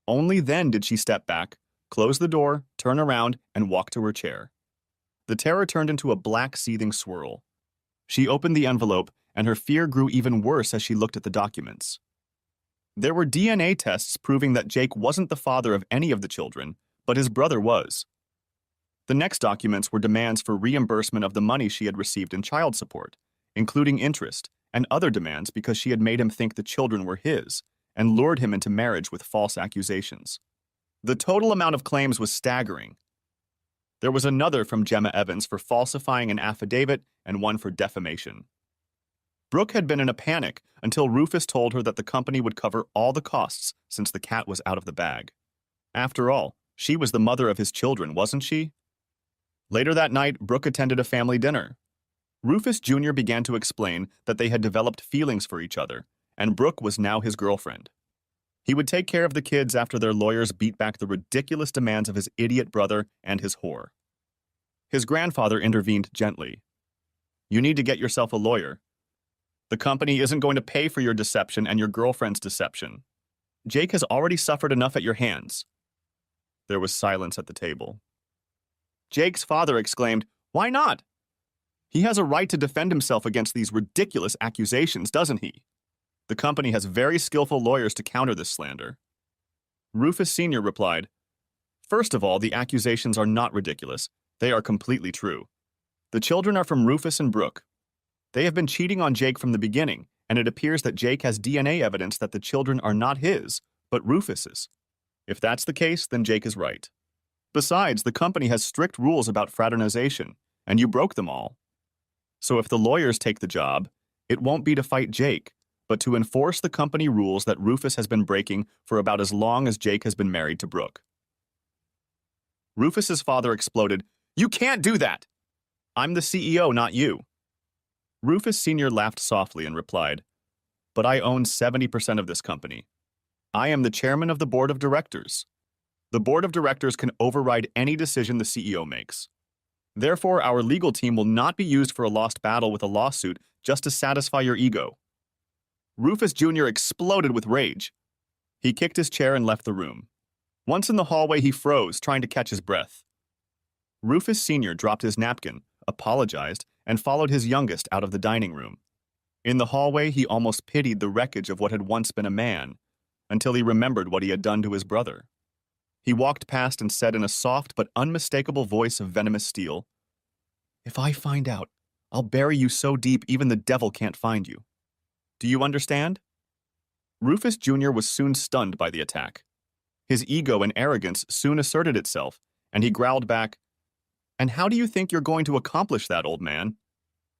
Only then did she step back, close the door, turn around, and walk to her chair. The terror turned into a black, seething swirl. She opened the envelope, and her fear grew even worse as she looked at the documents. There were DNA tests proving that Jake wasn't the father of any of the children, but his brother was. The next documents were demands for reimbursement of the money she had received in child support, including interest, and other demands because she had made him think the children were his and lured him into marriage with false accusations. The total amount of claims was staggering. There was another from Gemma Evans for falsifying an affidavit and one for defamation. Brooke had been in a panic until Rufus told her that the company would cover all the costs since the cat was out of the bag. After all, she was the mother of his children, wasn't she? Later that night, Brooke attended a family dinner. Rufus Jr. began to explain that they had developed feelings for each other, and Brooke was now his girlfriend. He would take care of the kids after their lawyers beat back the ridiculous demands of his idiot brother and his whore. His grandfather intervened gently. "You need to get yourself a lawyer. The company isn't going to pay for your deception and your girlfriend's deception. Jake has already suffered enough at your hands." There was silence at the table. Jake's father exclaimed, "Why not? He has a right to defend himself against these ridiculous accusations, doesn't he? The company has very skillful lawyers to counter this slander." Rufus Sr. replied, "First of all, the accusations are not ridiculous. They are completely true. The children are from Rufus and Brooke. They have been cheating on Jake from the beginning, and it appears that Jake has DNA evidence that the children are not his, but Rufus's. If that's the case, then Jake is right. Besides, the company has strict rules about fraternization, and you broke them all. So if the lawyers take the job, it won't be to fight Jake, but to enforce the company rules that Rufus has been breaking for about as long as Jake has been married to Brooke." Rufus's father exploded, "You can't do that! I'm the CEO, not you." Rufus Sr. laughed softly and replied, "But I own 70% of this company. I am the chairman of the board of directors. The board of directors can override any decision the CEO makes. Therefore, our legal team will not be used for a lost battle with a lawsuit just to satisfy your ego. Rufus Jr. exploded with rage. He kicked his chair and left the room. Once in the hallway, he froze, trying to catch his breath. Rufus Sr. dropped his napkin, apologized, and followed his youngest out of the dining room. In the hallway, he almost pitied the wreckage of what had once been a man, until he remembered what he had done to his brother. He walked past and said in a soft but unmistakable voice of venomous steel, "If I find out, I'll bury you so deep even the devil can't find you. Do you understand?" Rufus Jr. was soon stunned by the attack. His ego and arrogance soon asserted itself, and he growled back, "And how do you think you're going to accomplish that, old man?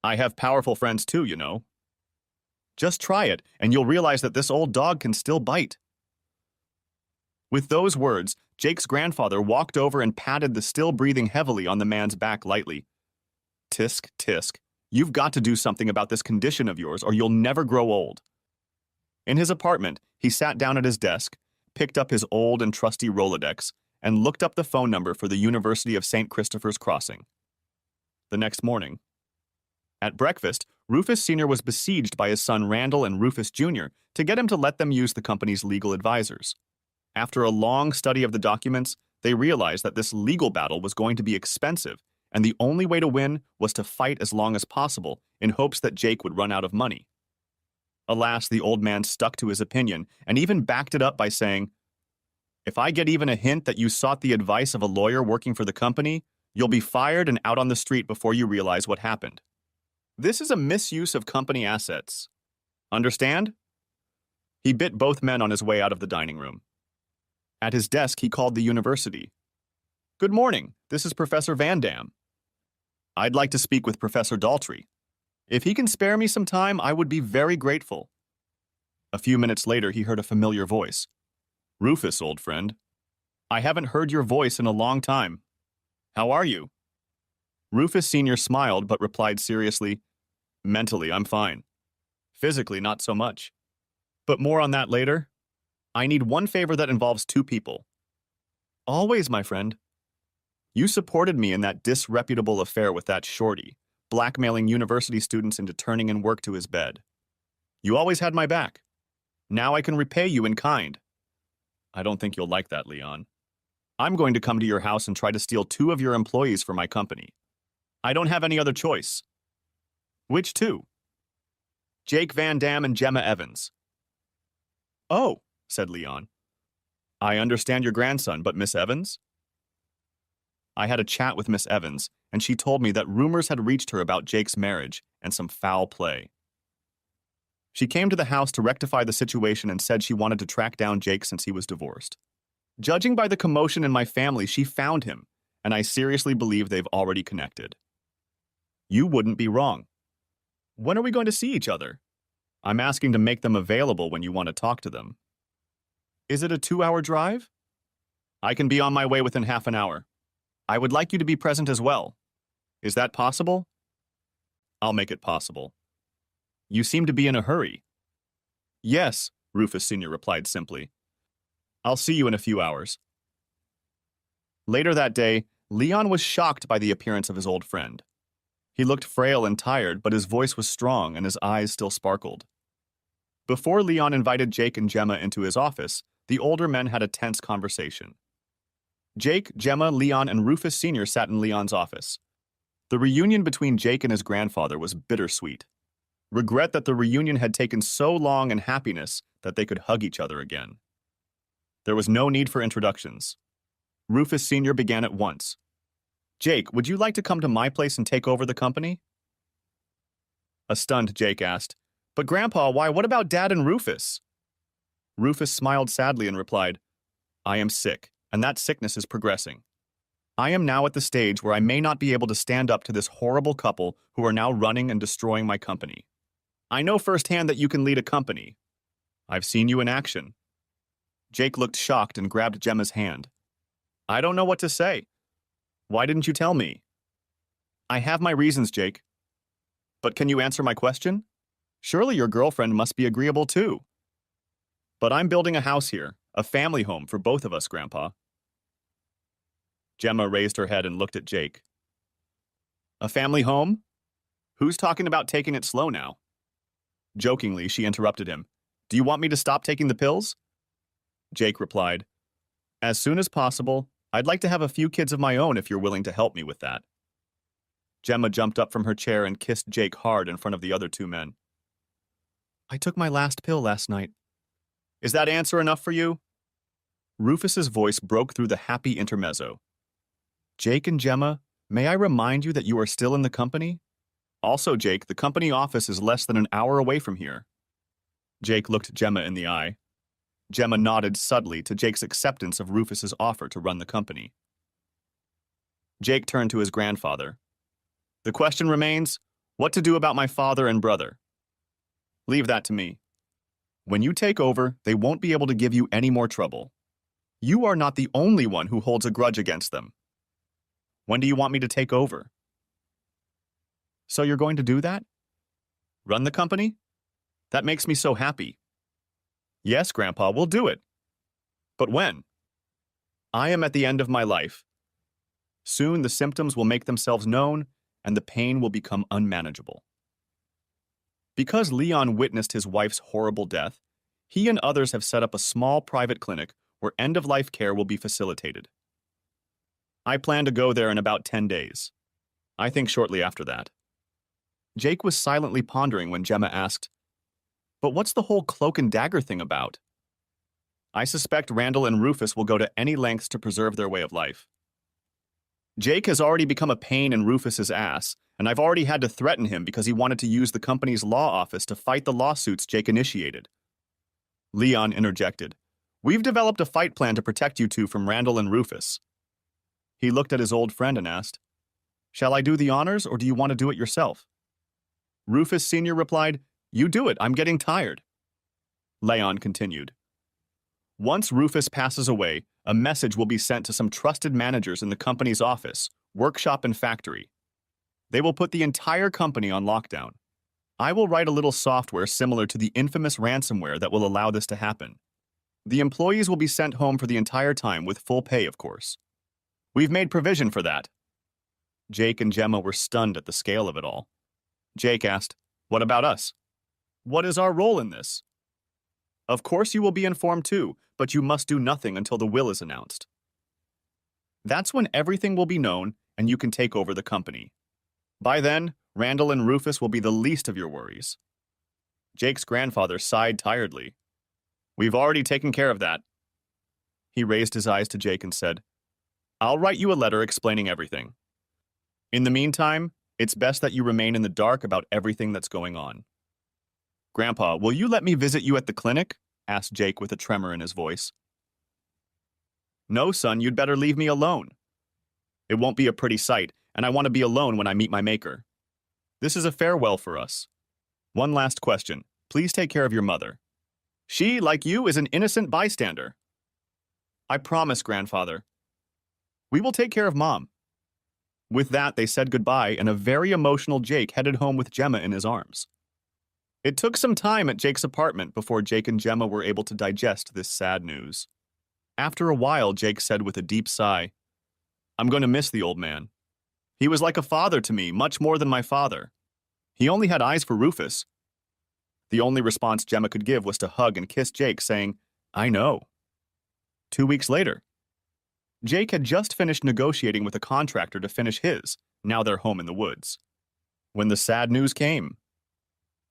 I have powerful friends too, you know. Just try it, and you'll realize that this old dog can still bite." With those words, Jake's grandfather walked over and patted the still breathing heavily on the man's back lightly. "Tisk, tisk, you've got to do something about this condition of yours or you'll never grow old." In his apartment, he sat down at his desk, picked up his old and trusty Rolodex, and looked up the phone number for the University of St. Christopher's Crossing. The next morning, at breakfast, Rufus Sr. was besieged by his son Randall and Rufus Jr. to get him to let them use the company's legal advisors. After a long study of the documents, they realized that this legal battle was going to be expensive, and the only way to win was to fight as long as possible in hopes that Jake would run out of money. Alas, the old man stuck to his opinion and even backed it up by saying, "If I get even a hint that you sought the advice of a lawyer working for the company, you'll be fired and out on the street before you realize what happened. This is a misuse of company assets. Understand?" He bit both men on his way out of the dining room. At his desk, he called the university. "Good morning, this is Professor Van Dam. I'd like to speak with Professor Daltrey. If he can spare me some time, I would be very grateful." A few minutes later, he heard a familiar voice. "Rufus, old friend. I haven't heard your voice in a long time. How are you?" Rufus Sr. smiled but replied seriously, "Mentally, I'm fine. Physically, not so much. But more on that later. I need one favor that involves two people." "Always, my friend." "You supported me in that disreputable affair with that shorty, blackmailing university students into turning in work to his bed. You always had my back. Now I can repay you in kind." "I don't think you'll like that, Leon. I'm going to come to your house and try to steal 2 of your employees for my company. I don't have any other choice." "Which 2? "Jake Van Dam and Gemma Evans." "Oh," said Leon. "I understand your grandson, but Miss Evans?" "I had a chat with Miss Evans, and she told me that rumors had reached her about Jake's marriage and some foul play. She came to the house to rectify the situation and said she wanted to track down Jake since he was divorced. Judging by the commotion in my family, she found him, and I seriously believe they've already connected." "You wouldn't be wrong. When are we going to see each other?" "I'm asking to make them available when you want to talk to them." "Is it a 2-hour drive?" "I can be on my way within half an hour. I would like you to be present as well. Is that possible?" "I'll make it possible." "You seem to be in a hurry." "Yes," Rufus Sr. replied simply. "I'll see you in a few hours." Later that day, Leon was shocked by the appearance of his old friend. He looked frail and tired, but his voice was strong and his eyes still sparkled. Before Leon invited Jake and Gemma into his office, the older men had a tense conversation. Jake, Gemma, Leon, and Rufus Sr. sat in Leon's office. The reunion between Jake and his grandfather was bittersweet. Regret that the reunion had taken so long and happiness that they could hug each other again. There was no need for introductions. Rufus Sr. began at once. "Jake, would you like to come to my place and take over the company?" A stunned Jake asked, "But Grandpa, why, what about Dad and Rufus?" Rufus smiled sadly and replied, "I am sick, and that sickness is progressing. I am now at the stage where I may not be able to stand up to this horrible couple who are now running and destroying my company. I know firsthand that you can lead a company. I've seen you in action." Jake looked shocked and grabbed Gemma's hand. "I don't know what to say. Why didn't you tell me?" "I have my reasons, Jake." "But can you answer my question? Surely your girlfriend must be agreeable too." "But I'm building a house here, a family home for both of us, Grandpa." Gemma raised her head and looked at Jake. "A family home? Who's talking about taking it slow now? Jokingly, she interrupted him. Do you want me to stop taking the pills? Jake replied, as soon as possible. I'd like to have a few kids of my own if you're willing to help me with that. Gemma jumped up from her chair and kissed Jake hard in front of the other two men. I took my last pill last night. Is that answer enough for you? Rufus's voice broke through the happy intermezzo. Jake and Gemma, may I remind you that you are still in the company? Also, Jake, the company office is less than an hour away from here. Jake looked Gemma in the eye. Gemma nodded subtly to Jake's acceptance of Rufus's offer to run the company. Jake turned to his grandfather. The question remains, what to do about my father and brother? Leave that to me. When you take over, they won't be able to give you any more trouble. You are not the only one who holds a grudge against them. When do you want me to take over? So you're going to do that? Run the company? That makes me so happy. Yes, Grandpa, we'll do it. But when? I am at the end of my life. Soon the symptoms will make themselves known, and the pain will become unmanageable. Because Leon witnessed his wife's horrible death, he and others have set up a small private clinic where end-of-life care will be facilitated. I plan to go there in about 10 days. I think shortly after that. Jake was silently pondering when Gemma asked, but what's the whole cloak and dagger thing about? I suspect Randall and Rufus will go to any lengths to preserve their way of life. Jake has already become a pain in Rufus's ass, and I've already had to threaten him because he wanted to use the company's law office to fight the lawsuits Jake initiated. Leon interjected. We've developed a fight plan to protect you two from Randall and Rufus. He looked at his old friend and asked, shall I do the honors or do you want to do it yourself? Rufus Sr. replied, you do it, I'm getting tired. Leon continued. Once Rufus passes away, a message will be sent to some trusted managers in the company's office, workshop, and factory. They will put the entire company on lockdown. I will write a little software similar to the infamous ransomware that will allow this to happen. The employees will be sent home for the entire time with full pay, of course. We've made provision for that. Jake and Gemma were stunned at the scale of it all. Jake asked, what about us? What is our role in this? Of course you will be informed too, but you must do nothing until the will is announced. That's when everything will be known and you can take over the company. By then, Randall and Rufus will be the least of your worries. Jake's grandfather sighed tiredly. We've already taken care of that. He raised his eyes to Jake and said, I'll write you a letter explaining everything. In the meantime, it's best that you remain in the dark about everything that's going on. Grandpa, will you let me visit you at the clinic? Asked Jake with a tremor in his voice. No, son, you'd better leave me alone. It won't be a pretty sight, and I want to be alone when I meet my maker. This is a farewell for us. One last question. Please take care of your mother. She, like you, is an innocent bystander. I promise, Grandfather. We will take care of Mom. With that, they said goodbye, and a very emotional Jake headed home with Gemma in his arms. It took some time at Jake's apartment before Jake and Gemma were able to digest this sad news. After a while, Jake said with a deep sigh, I'm going to miss the old man. He was like a father to me, much more than my father. He only had eyes for Rufus. The only response Gemma could give was to hug and kiss Jake, saying, I know. 2 weeks later, Jake had just finished negotiating with a contractor to finish his, now their home in the woods. When the sad news came,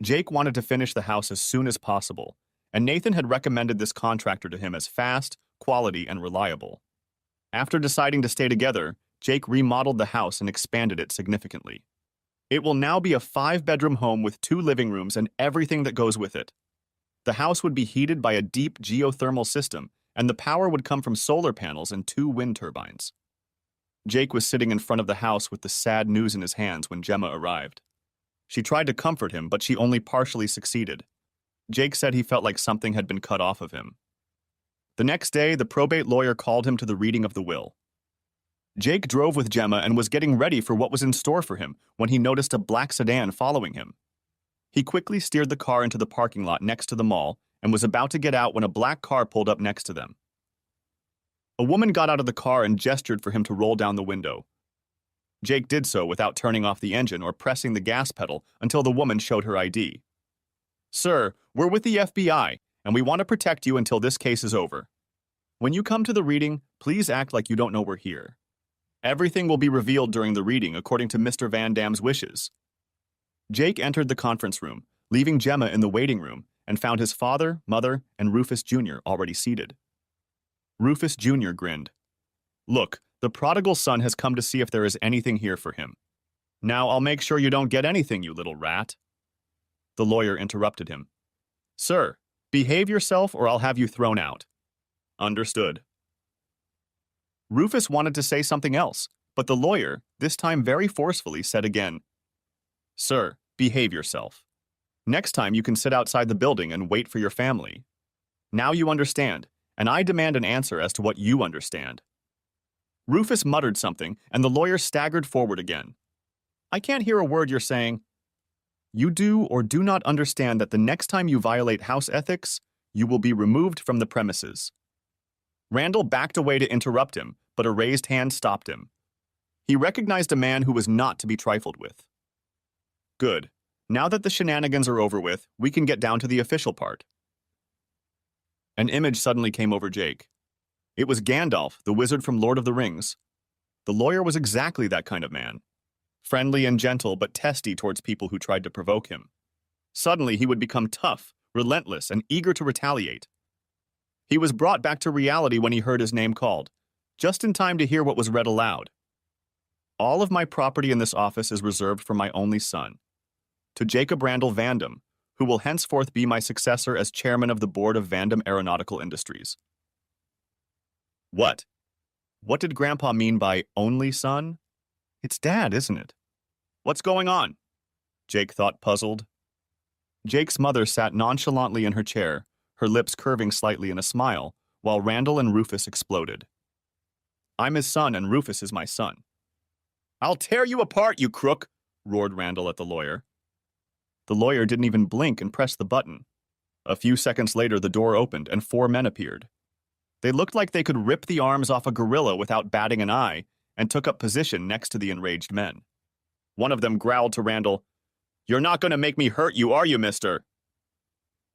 Jake wanted to finish the house as soon as possible, and Nathan had recommended this contractor to him as fast, quality, and reliable. After deciding to stay together, Jake remodeled the house and expanded it significantly. It will now be a 5-bedroom home with 2 living rooms and everything that goes with it. The house would be heated by a deep geothermal system, and the power would come from solar panels and 2 wind turbines. Jake was sitting in front of the house with the sad news in his hands when Gemma arrived. She tried to comfort him, but she only partially succeeded. Jake said he felt like something had been cut off of him. The next day, the probate lawyer called him to the reading of the will. Jake drove with Gemma and was getting ready for what was in store for him when he noticed a black sedan following him. He quickly steered the car into the parking lot next to the mall and was about to get out when a black car pulled up next to them. A woman got out of the car and gestured for him to roll down the window. Jake did so without turning off the engine or pressing the gas pedal until the woman showed her ID. Sir, we're with the FBI, and we want to protect you until this case is over. When you come to the reading, please act like you don't know we're here. Everything will be revealed during the reading according to Mr. Van Dam's wishes. Jake entered the conference room, leaving Gemma in the waiting room, and found his father, mother, and Rufus Jr. already seated. Rufus Jr. grinned. Look, the prodigal son has come to see if there is anything here for him. Now I'll make sure you don't get anything, you little rat. The lawyer interrupted him. Sir, behave yourself or I'll have you thrown out. Understood. Rufus wanted to say something else, but the lawyer, this time very forcefully, said again, Sir, behave yourself. Next time you can sit outside the building and wait for your family. Now you understand, and I demand an answer as to what you understand. Rufus muttered something, and the lawyer staggered forward again. I can't hear a word you're saying. You do or do not understand that the next time you violate house ethics, you will be removed from the premises. Randall backed away to interrupt him, but a raised hand stopped him. He recognized a man who was not to be trifled with. Good. Now that the shenanigans are over with, we can get down to the official part. An image suddenly came over Jake. It was Gandalf, the wizard from Lord of the Rings. The lawyer was exactly that kind of man. Friendly and gentle, but testy towards people who tried to provoke him. Suddenly, he would become tough, relentless, and eager to retaliate. He was brought back to reality when he heard his name called, just in time to hear what was read aloud. All of my property in this office is reserved for my only son, to Jacob Randall Van Dam, who will henceforth be my successor as chairman of the board of Van Dam Aeronautical Industries. What? What did Grandpa mean by only son? It's Dad, isn't it? What's going on? Jake thought, puzzled. Jake's mother sat nonchalantly in her chair, her lips curving slightly in a smile, while Randall and Rufus exploded. I'm his son and Rufus is my son. I'll tear you apart, you crook, roared Randall at the lawyer. The lawyer didn't even blink and press the button. A few seconds later, the door opened and 4 men appeared. They looked like they could rip the arms off a gorilla without batting an eye and took up position next to the enraged men. One of them growled to Randall, You're not going to make me hurt you, are you, mister?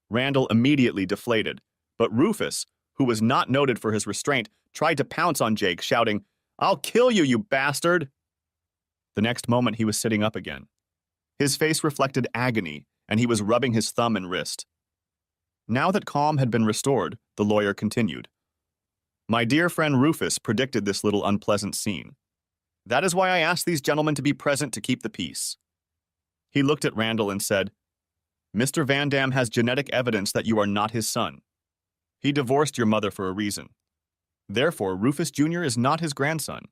Randall immediately deflated, but Rufus, who was not noted for his restraint, tried to pounce on Jake, shouting, I'll kill you, you bastard! The next moment he was sitting up again. His face reflected agony, and he was rubbing his thumb and wrist. Now that calm had been restored, the lawyer continued. My dear friend Rufus predicted this little unpleasant scene. That is why I asked these gentlemen to be present to keep the peace. He looked at Randall and said, Mr. Van Dam has genetic evidence that you are not his son. He divorced your mother for a reason. Therefore, Rufus Jr. is not his grandson.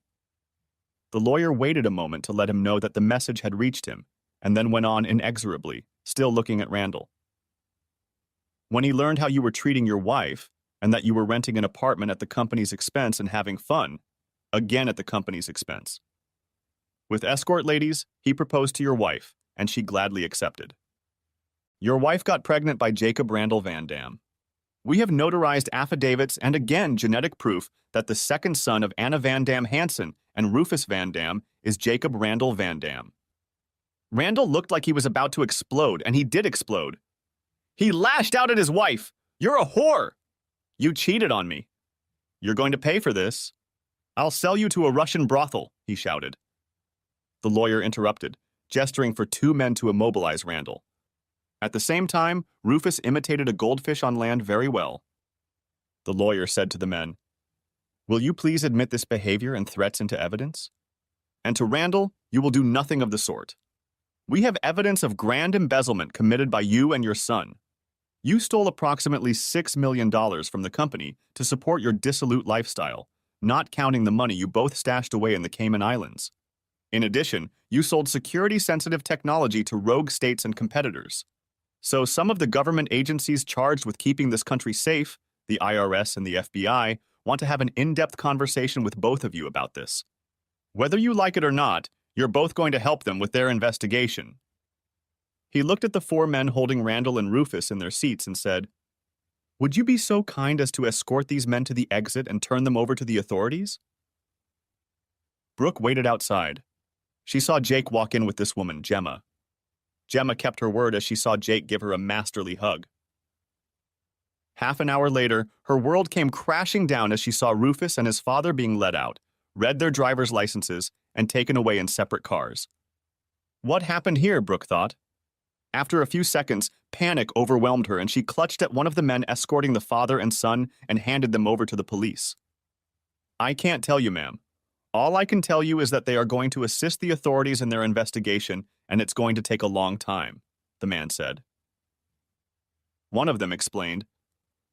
The lawyer waited a moment to let him know that the message had reached him, and then went on inexorably, still looking at Randall. When he learned how you were treating your wife, and that you were renting an apartment at the company's expense and having fun, again at the company's expense. With escort ladies, he proposed to your wife, and she gladly accepted. Your wife got pregnant by Jacob Randall Van Dam. We have notarized affidavits and again genetic proof that the second son of Anna Van Dam Hansen and Rufus Van Dam is Jacob Randall Van Dam. Randall looked like he was about to explode, and he did explode. He lashed out at his wife. You're a whore! You cheated on me. You're going to pay for this. I'll sell you to a Russian brothel, he shouted. The lawyer interrupted, gesturing for 2 men to immobilize Randall. At the same time, Rufus imitated a goldfish on land very well. The lawyer said to the men, Will you please admit this behavior and threats into evidence? And to Randall, you will do nothing of the sort. We have evidence of grand embezzlement committed by you and your son. You stole approximately $6 million from the company to support your dissolute lifestyle, not counting the money you both stashed away in the Cayman Islands. In addition, you sold security-sensitive technology to rogue states and competitors. So some of the government agencies charged with keeping this country safe, the IRS and the FBI, want to have an in-depth conversation with both of you about this. Whether you like it or not, you're both going to help them with their investigation. He looked at the 4 men holding Randall and Rufus in their seats and said, Would you be so kind as to escort these men to the exit and turn them over to the authorities? Brooke waited outside. She saw Jake walk in with this woman, Gemma. Gemma kept her word as she saw Jake give her a masterly hug. Half an hour later, her world came crashing down as she saw Rufus and his father being let out, read their driver's licenses, and taken away in separate cars. What happened here, Brooke thought. After a few seconds, panic overwhelmed her and she clutched at one of the men escorting the father and son and handed them over to the police. I can't tell you, ma'am. All I can tell you is that they are going to assist the authorities in their investigation, and it's going to take a long time, the man said. One of them explained,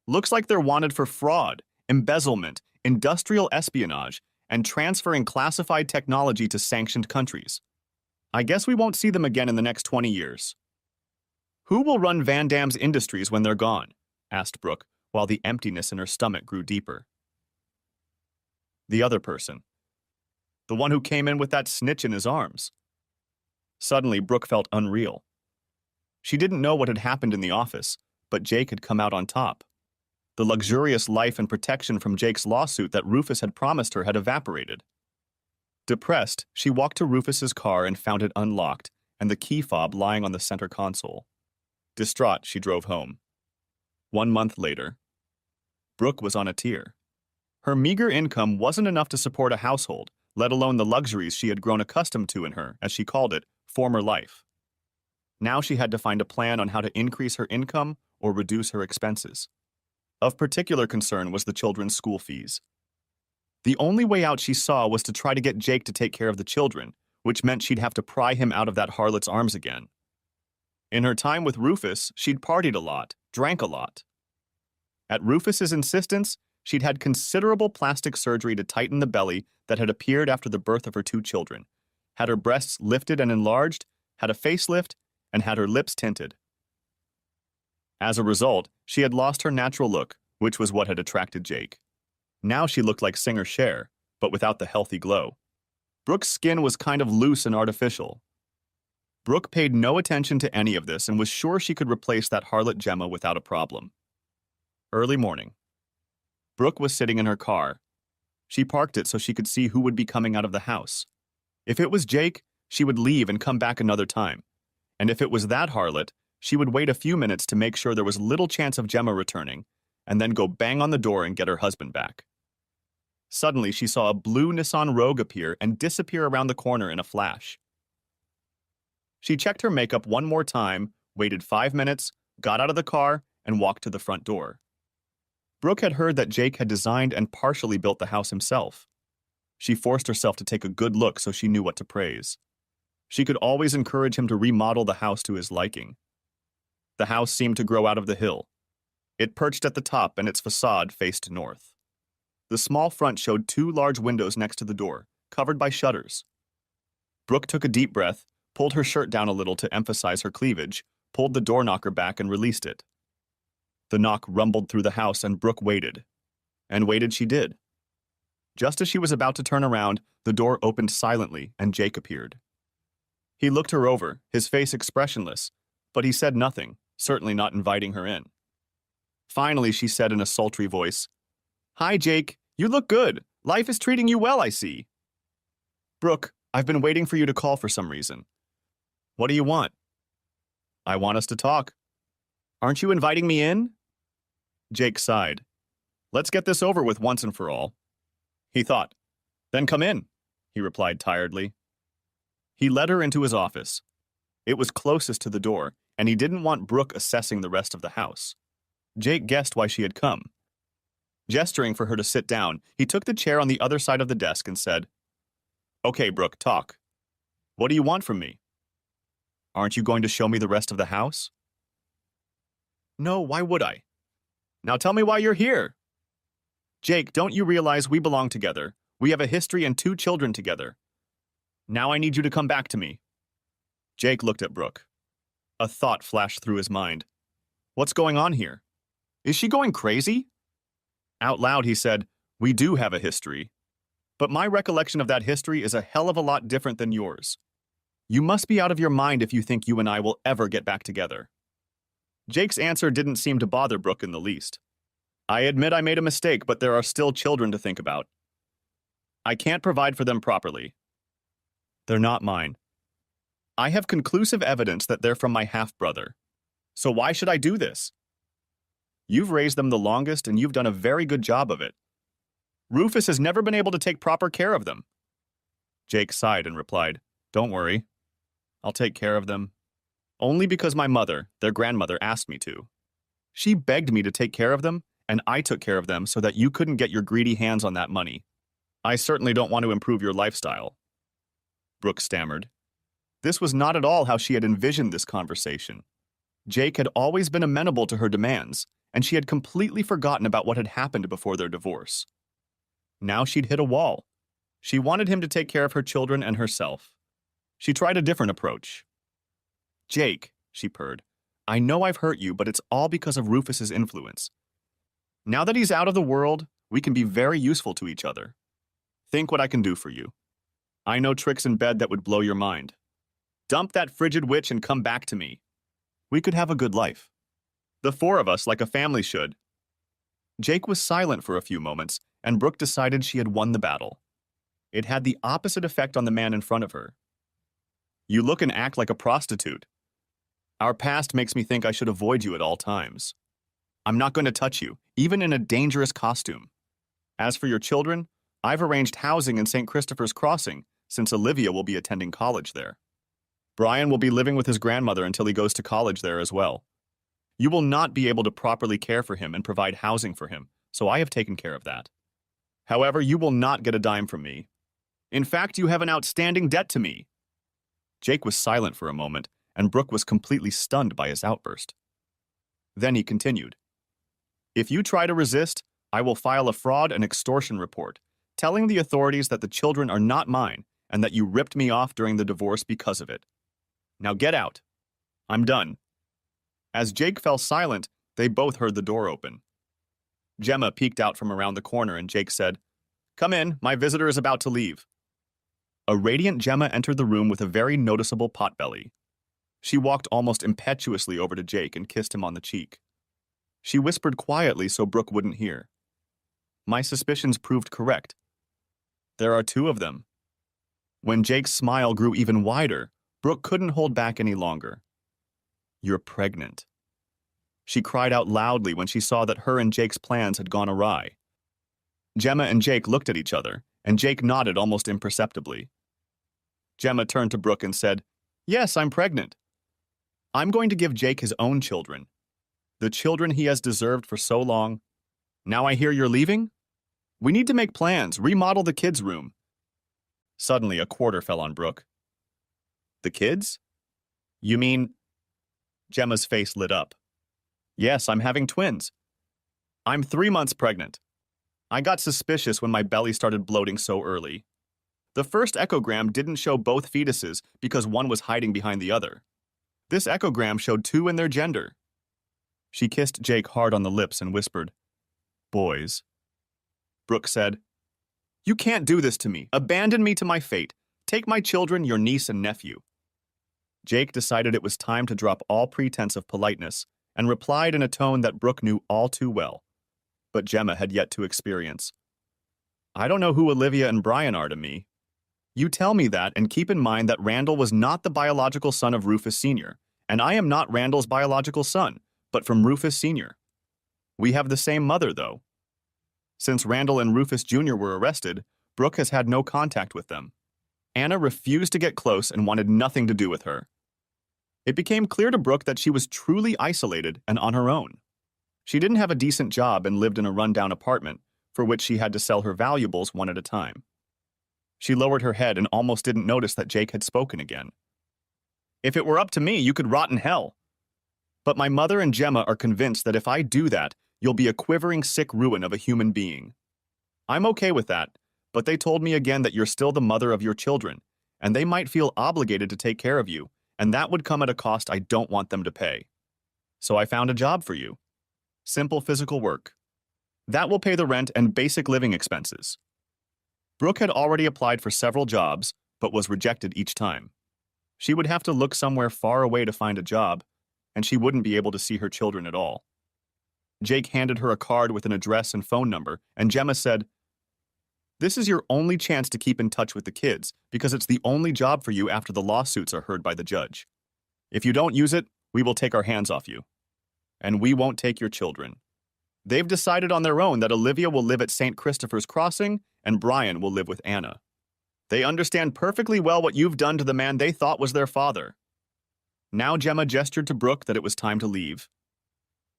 looks like they're wanted for fraud, embezzlement, industrial espionage, and transferring classified technology to sanctioned countries. I guess we won't see them again in the next 20 years. Who will run Van Dam's industries when they're gone? Asked Brooke, while the emptiness in her stomach grew deeper. The other person. The one who came in with that snitch in his arms. Suddenly, Brooke felt unreal. She didn't know what had happened in the office, but Jake had come out on top. The luxurious life and protection from Jake's lawsuit that Rufus had promised her had evaporated. Depressed, she walked to Rufus's car and found it unlocked, and the key fob lying on the center console. Distraught, she drove home. 1 month later, Brooke was on a tear. Her meager income wasn't enough to support a household, let alone the luxuries she had grown accustomed to in her, as she called it, former life. Now she had to find a plan on how to increase her income or reduce her expenses. Of particular concern was the children's school fees. The only way out she saw was to try to get Jake to take care of the children, which meant she'd have to pry him out of that harlot's arms again. In her time with Rufus, she'd partied a lot, drank a lot. At Rufus's insistence, she'd had considerable plastic surgery to tighten the belly that had appeared after the birth of her 2 children, had her breasts lifted and enlarged, had a facelift, and had her lips tinted. As a result, she had lost her natural look, which was what had attracted Jake. Now she looked like singer Cher, but without the healthy glow. Brooke's skin was kind of loose and artificial. Brooke paid no attention to any of this and was sure she could replace that harlot Gemma without a problem. Early morning. Brooke was sitting in her car. She parked it so she could see who would be coming out of the house. If it was Jake, she would leave and come back another time. And if it was that harlot, she would wait a few minutes to make sure there was little chance of Gemma returning, and then go bang on the door and get her husband back. Suddenly, she saw a blue Nissan Rogue appear and disappear around the corner in a flash. She checked her makeup one more time, waited 5 minutes, got out of the car, and walked to the front door. Brooke had heard that Jake had designed and partially built the house himself. She forced herself to take a good look so she knew what to praise. She could always encourage him to remodel the house to his liking. The house seemed to grow out of the hill. It perched at the top and its facade faced north. The small front showed 2 large windows next to the door, covered by shutters. Brooke took a deep breath, pulled her shirt down a little to emphasize her cleavage, pulled the door knocker back and released it. The knock rumbled through the house and Brooke waited. And waited she did. Just as she was about to turn around, the door opened silently and Jake appeared. He looked her over, his face expressionless, but he said nothing, certainly not inviting her in. Finally, she said in a sultry voice, "Hi, Jake. You look good. Life is treating you well, I see." "Brooke, I've been waiting for you to call for some reason." "What do you want?" "I want us to talk." "Aren't you inviting me in?" Jake sighed. "Let's get this over with once and for all." He thought. "Then come in," he replied tiredly. He led her into his office. It was closest to the door, and he didn't want Brooke assessing the rest of the house. Jake guessed why she had come. Gesturing for her to sit down, he took the chair on the other side of the desk and said, "Okay, Brooke, talk. What do you want from me?" "Aren't you going to show me the rest of the house?" "No, why would I?" "Now tell me why you're here." "Jake, don't you realize we belong together? We have a history and 2 children together. Now I need you to come back to me." Jake looked at Brooke. A thought flashed through his mind. What's going on here? Is she going crazy? Out loud, he said, "We do have a history. But my recollection of that history is a hell of a lot different than yours. You must be out of your mind if you think you and I will ever get back together." Jake's answer didn't seem to bother Brooke in the least. "I admit I made a mistake, but there are still children to think about. I can't provide for them properly." They're not mine. I have conclusive evidence that they're from my half-brother. So why should I do this? You've raised them the longest and you've done a very good job of it. Rufus has never been able to take proper care of them. Jake sighed and replied, Don't worry. I'll take care of them. Only because my mother, their grandmother, asked me to. She begged me to take care of them, and I took care of them so that you couldn't get your greedy hands on that money. I certainly don't want to improve your lifestyle. Brooke stammered. This was not at all how she had envisioned this conversation. Jake had always been amenable to her demands, and she had completely forgotten about what had happened before their divorce. Now she'd hit a wall. She wanted him to take care of her children and herself. She tried a different approach. Jake, she purred, I know I've hurt you, but it's all because of Rufus's influence. Now that he's out of the world, we can be very useful to each other. Think what I can do for you. I know tricks in bed that would blow your mind. Dump that frigid witch and come back to me. We could have a good life. The four of us, like a family should. Jake was silent for a few moments, and Brooke decided she had won the battle. It had the opposite effect on the man in front of her. You look and act like a prostitute. Our past makes me think I should avoid you at all times. I'm not going to touch you, even in a dangerous costume. As for your children, I've arranged housing in St. Christopher's Crossing, since Olivia will be attending college there. Brian will be living with his grandmother until he goes to college there as well. You will not be able to properly care for him and provide housing for him, so I have taken care of that. However, you will not get a dime from me. In fact, you have an outstanding debt to me. Jake was silent for a moment, and Brooke was completely stunned by his outburst. Then he continued. If you try to resist, I will file a fraud and extortion report, telling the authorities that the children are not mine and that you ripped me off during the divorce because of it. Now get out. I'm done. As Jake fell silent, they both heard the door open. Gemma peeked out from around the corner and Jake said, Come in, my visitor is about to leave. A radiant Gemma entered the room with a very noticeable potbelly. She walked almost impetuously over to Jake and kissed him on the cheek. She whispered quietly so Brooke wouldn't hear. My suspicions proved correct. There are two of them. When Jake's smile grew even wider, Brooke couldn't hold back any longer. You're pregnant. She cried out loudly when she saw that her and Jake's plans had gone awry. Gemma and Jake looked at each other, and Jake nodded almost imperceptibly. Gemma turned to Brooke and said, Yes, I'm pregnant. I'm going to give Jake his own children. The children he has deserved for so long. Now I hear you're leaving? We need to make plans, remodel the kids' room. Suddenly, a quarter fell on Brooke. The kids? You mean... Gemma's face lit up. Yes, I'm having twins. I'm 3 months pregnant. I got suspicious when my belly started bloating so early. The first echogram didn't show both fetuses because one was hiding behind the other. This echogram showed two in their gender. She kissed Jake hard on the lips and whispered, Boys. Brooke said, You can't do this to me. Abandon me to my fate. Take my children, your niece and nephew. Jake decided it was time to drop all pretense of politeness and replied in a tone that Brooke knew all too well, but Gemma had yet to experience. I don't know who Olivia and Brian are to me. You tell me that and keep in mind that Randall was not the biological son of Rufus Sr., and I am not Randall's biological son, but from Rufus Sr. We have the same mother, though. Since Randall and Rufus Jr. were arrested, Brooke has had no contact with them. Anna refused to get close and wanted nothing to do with her. It became clear to Brooke that she was truly isolated and on her own. She didn't have a decent job and lived in a rundown apartment, for which she had to sell her valuables one at a time. She lowered her head and almost didn't notice that Jake had spoken again. If it were up to me, you could rot in hell. But my mother and Gemma are convinced that if I do that, you'll be a quivering sick ruin of a human being. I'm okay with that, but they told me again that you're still the mother of your children, and they might feel obligated to take care of you, and that would come at a cost I don't want them to pay. So I found a job for you. Simple physical work. That will pay the rent and basic living expenses. Brooke had already applied for several jobs, but was rejected each time. She would have to look somewhere far away to find a job, and she wouldn't be able to see her children at all. Jake handed her a card with an address and phone number, and Gemma said, This is your only chance to keep in touch with the kids, because it's the only job for you after the lawsuits are heard by the judge. If you don't use it, we will take our hands off you. And we won't take your children. They've decided on their own that Olivia will live at St. Christopher's Crossing and Brian will live with Anna. They understand perfectly well what you've done to the man they thought was their father. Now Gemma gestured to Brooke that it was time to leave.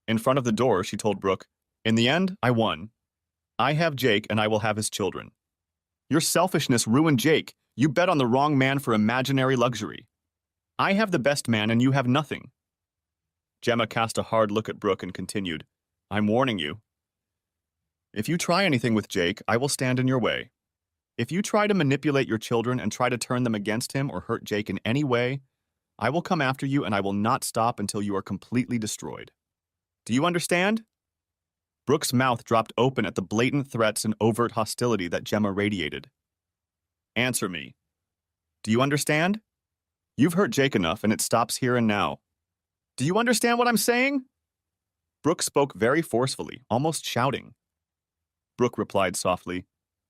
In front of the door, she told Brooke, "In the end, I won. I have Jake and I will have his children. Your selfishness ruined Jake. You bet on the wrong man for imaginary luxury. I have the best man and you have nothing." Gemma cast a hard look at Brooke and continued, "I'm warning you. If you try anything with Jake, I will stand in your way. If you try to manipulate your children and try to turn them against him or hurt Jake in any way, I will come after you and I will not stop until you are completely destroyed. Do you understand?" Brooke's mouth dropped open at the blatant threats and overt hostility that Gemma radiated. "Answer me. Do you understand? You've hurt Jake enough and it stops here and now. Do you understand what I'm saying?" Brooke spoke very forcefully, almost shouting. Brooke replied softly,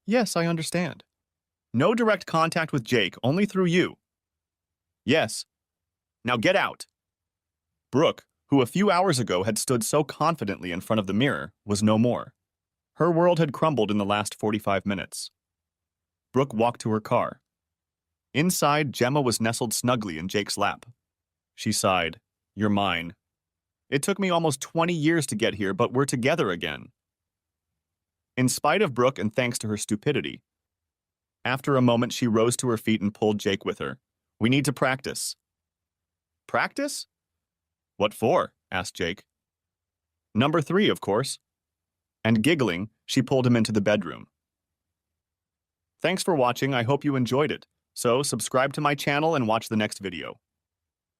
"Yes, I understand. No direct contact with Jake, only through you." "Yes. Now get out." Brooke, who a few hours ago had stood so confidently in front of the mirror, was no more. Her world had crumbled in the last 45 minutes. Brooke walked to her car. Inside, Gemma was nestled snugly in Jake's lap. She sighed, "You're mine. It took me almost 20 years to get here, but we're together again." In spite of Brooke and thanks to her stupidity, after a moment she rose to her feet and pulled Jake with her. "We need to practice." "Practice? What for?" asked Jake. "Number 3, of course." And giggling, she pulled him into the bedroom. Thanks for watching. I hope you enjoyed it. So subscribe to my channel and watch the next video.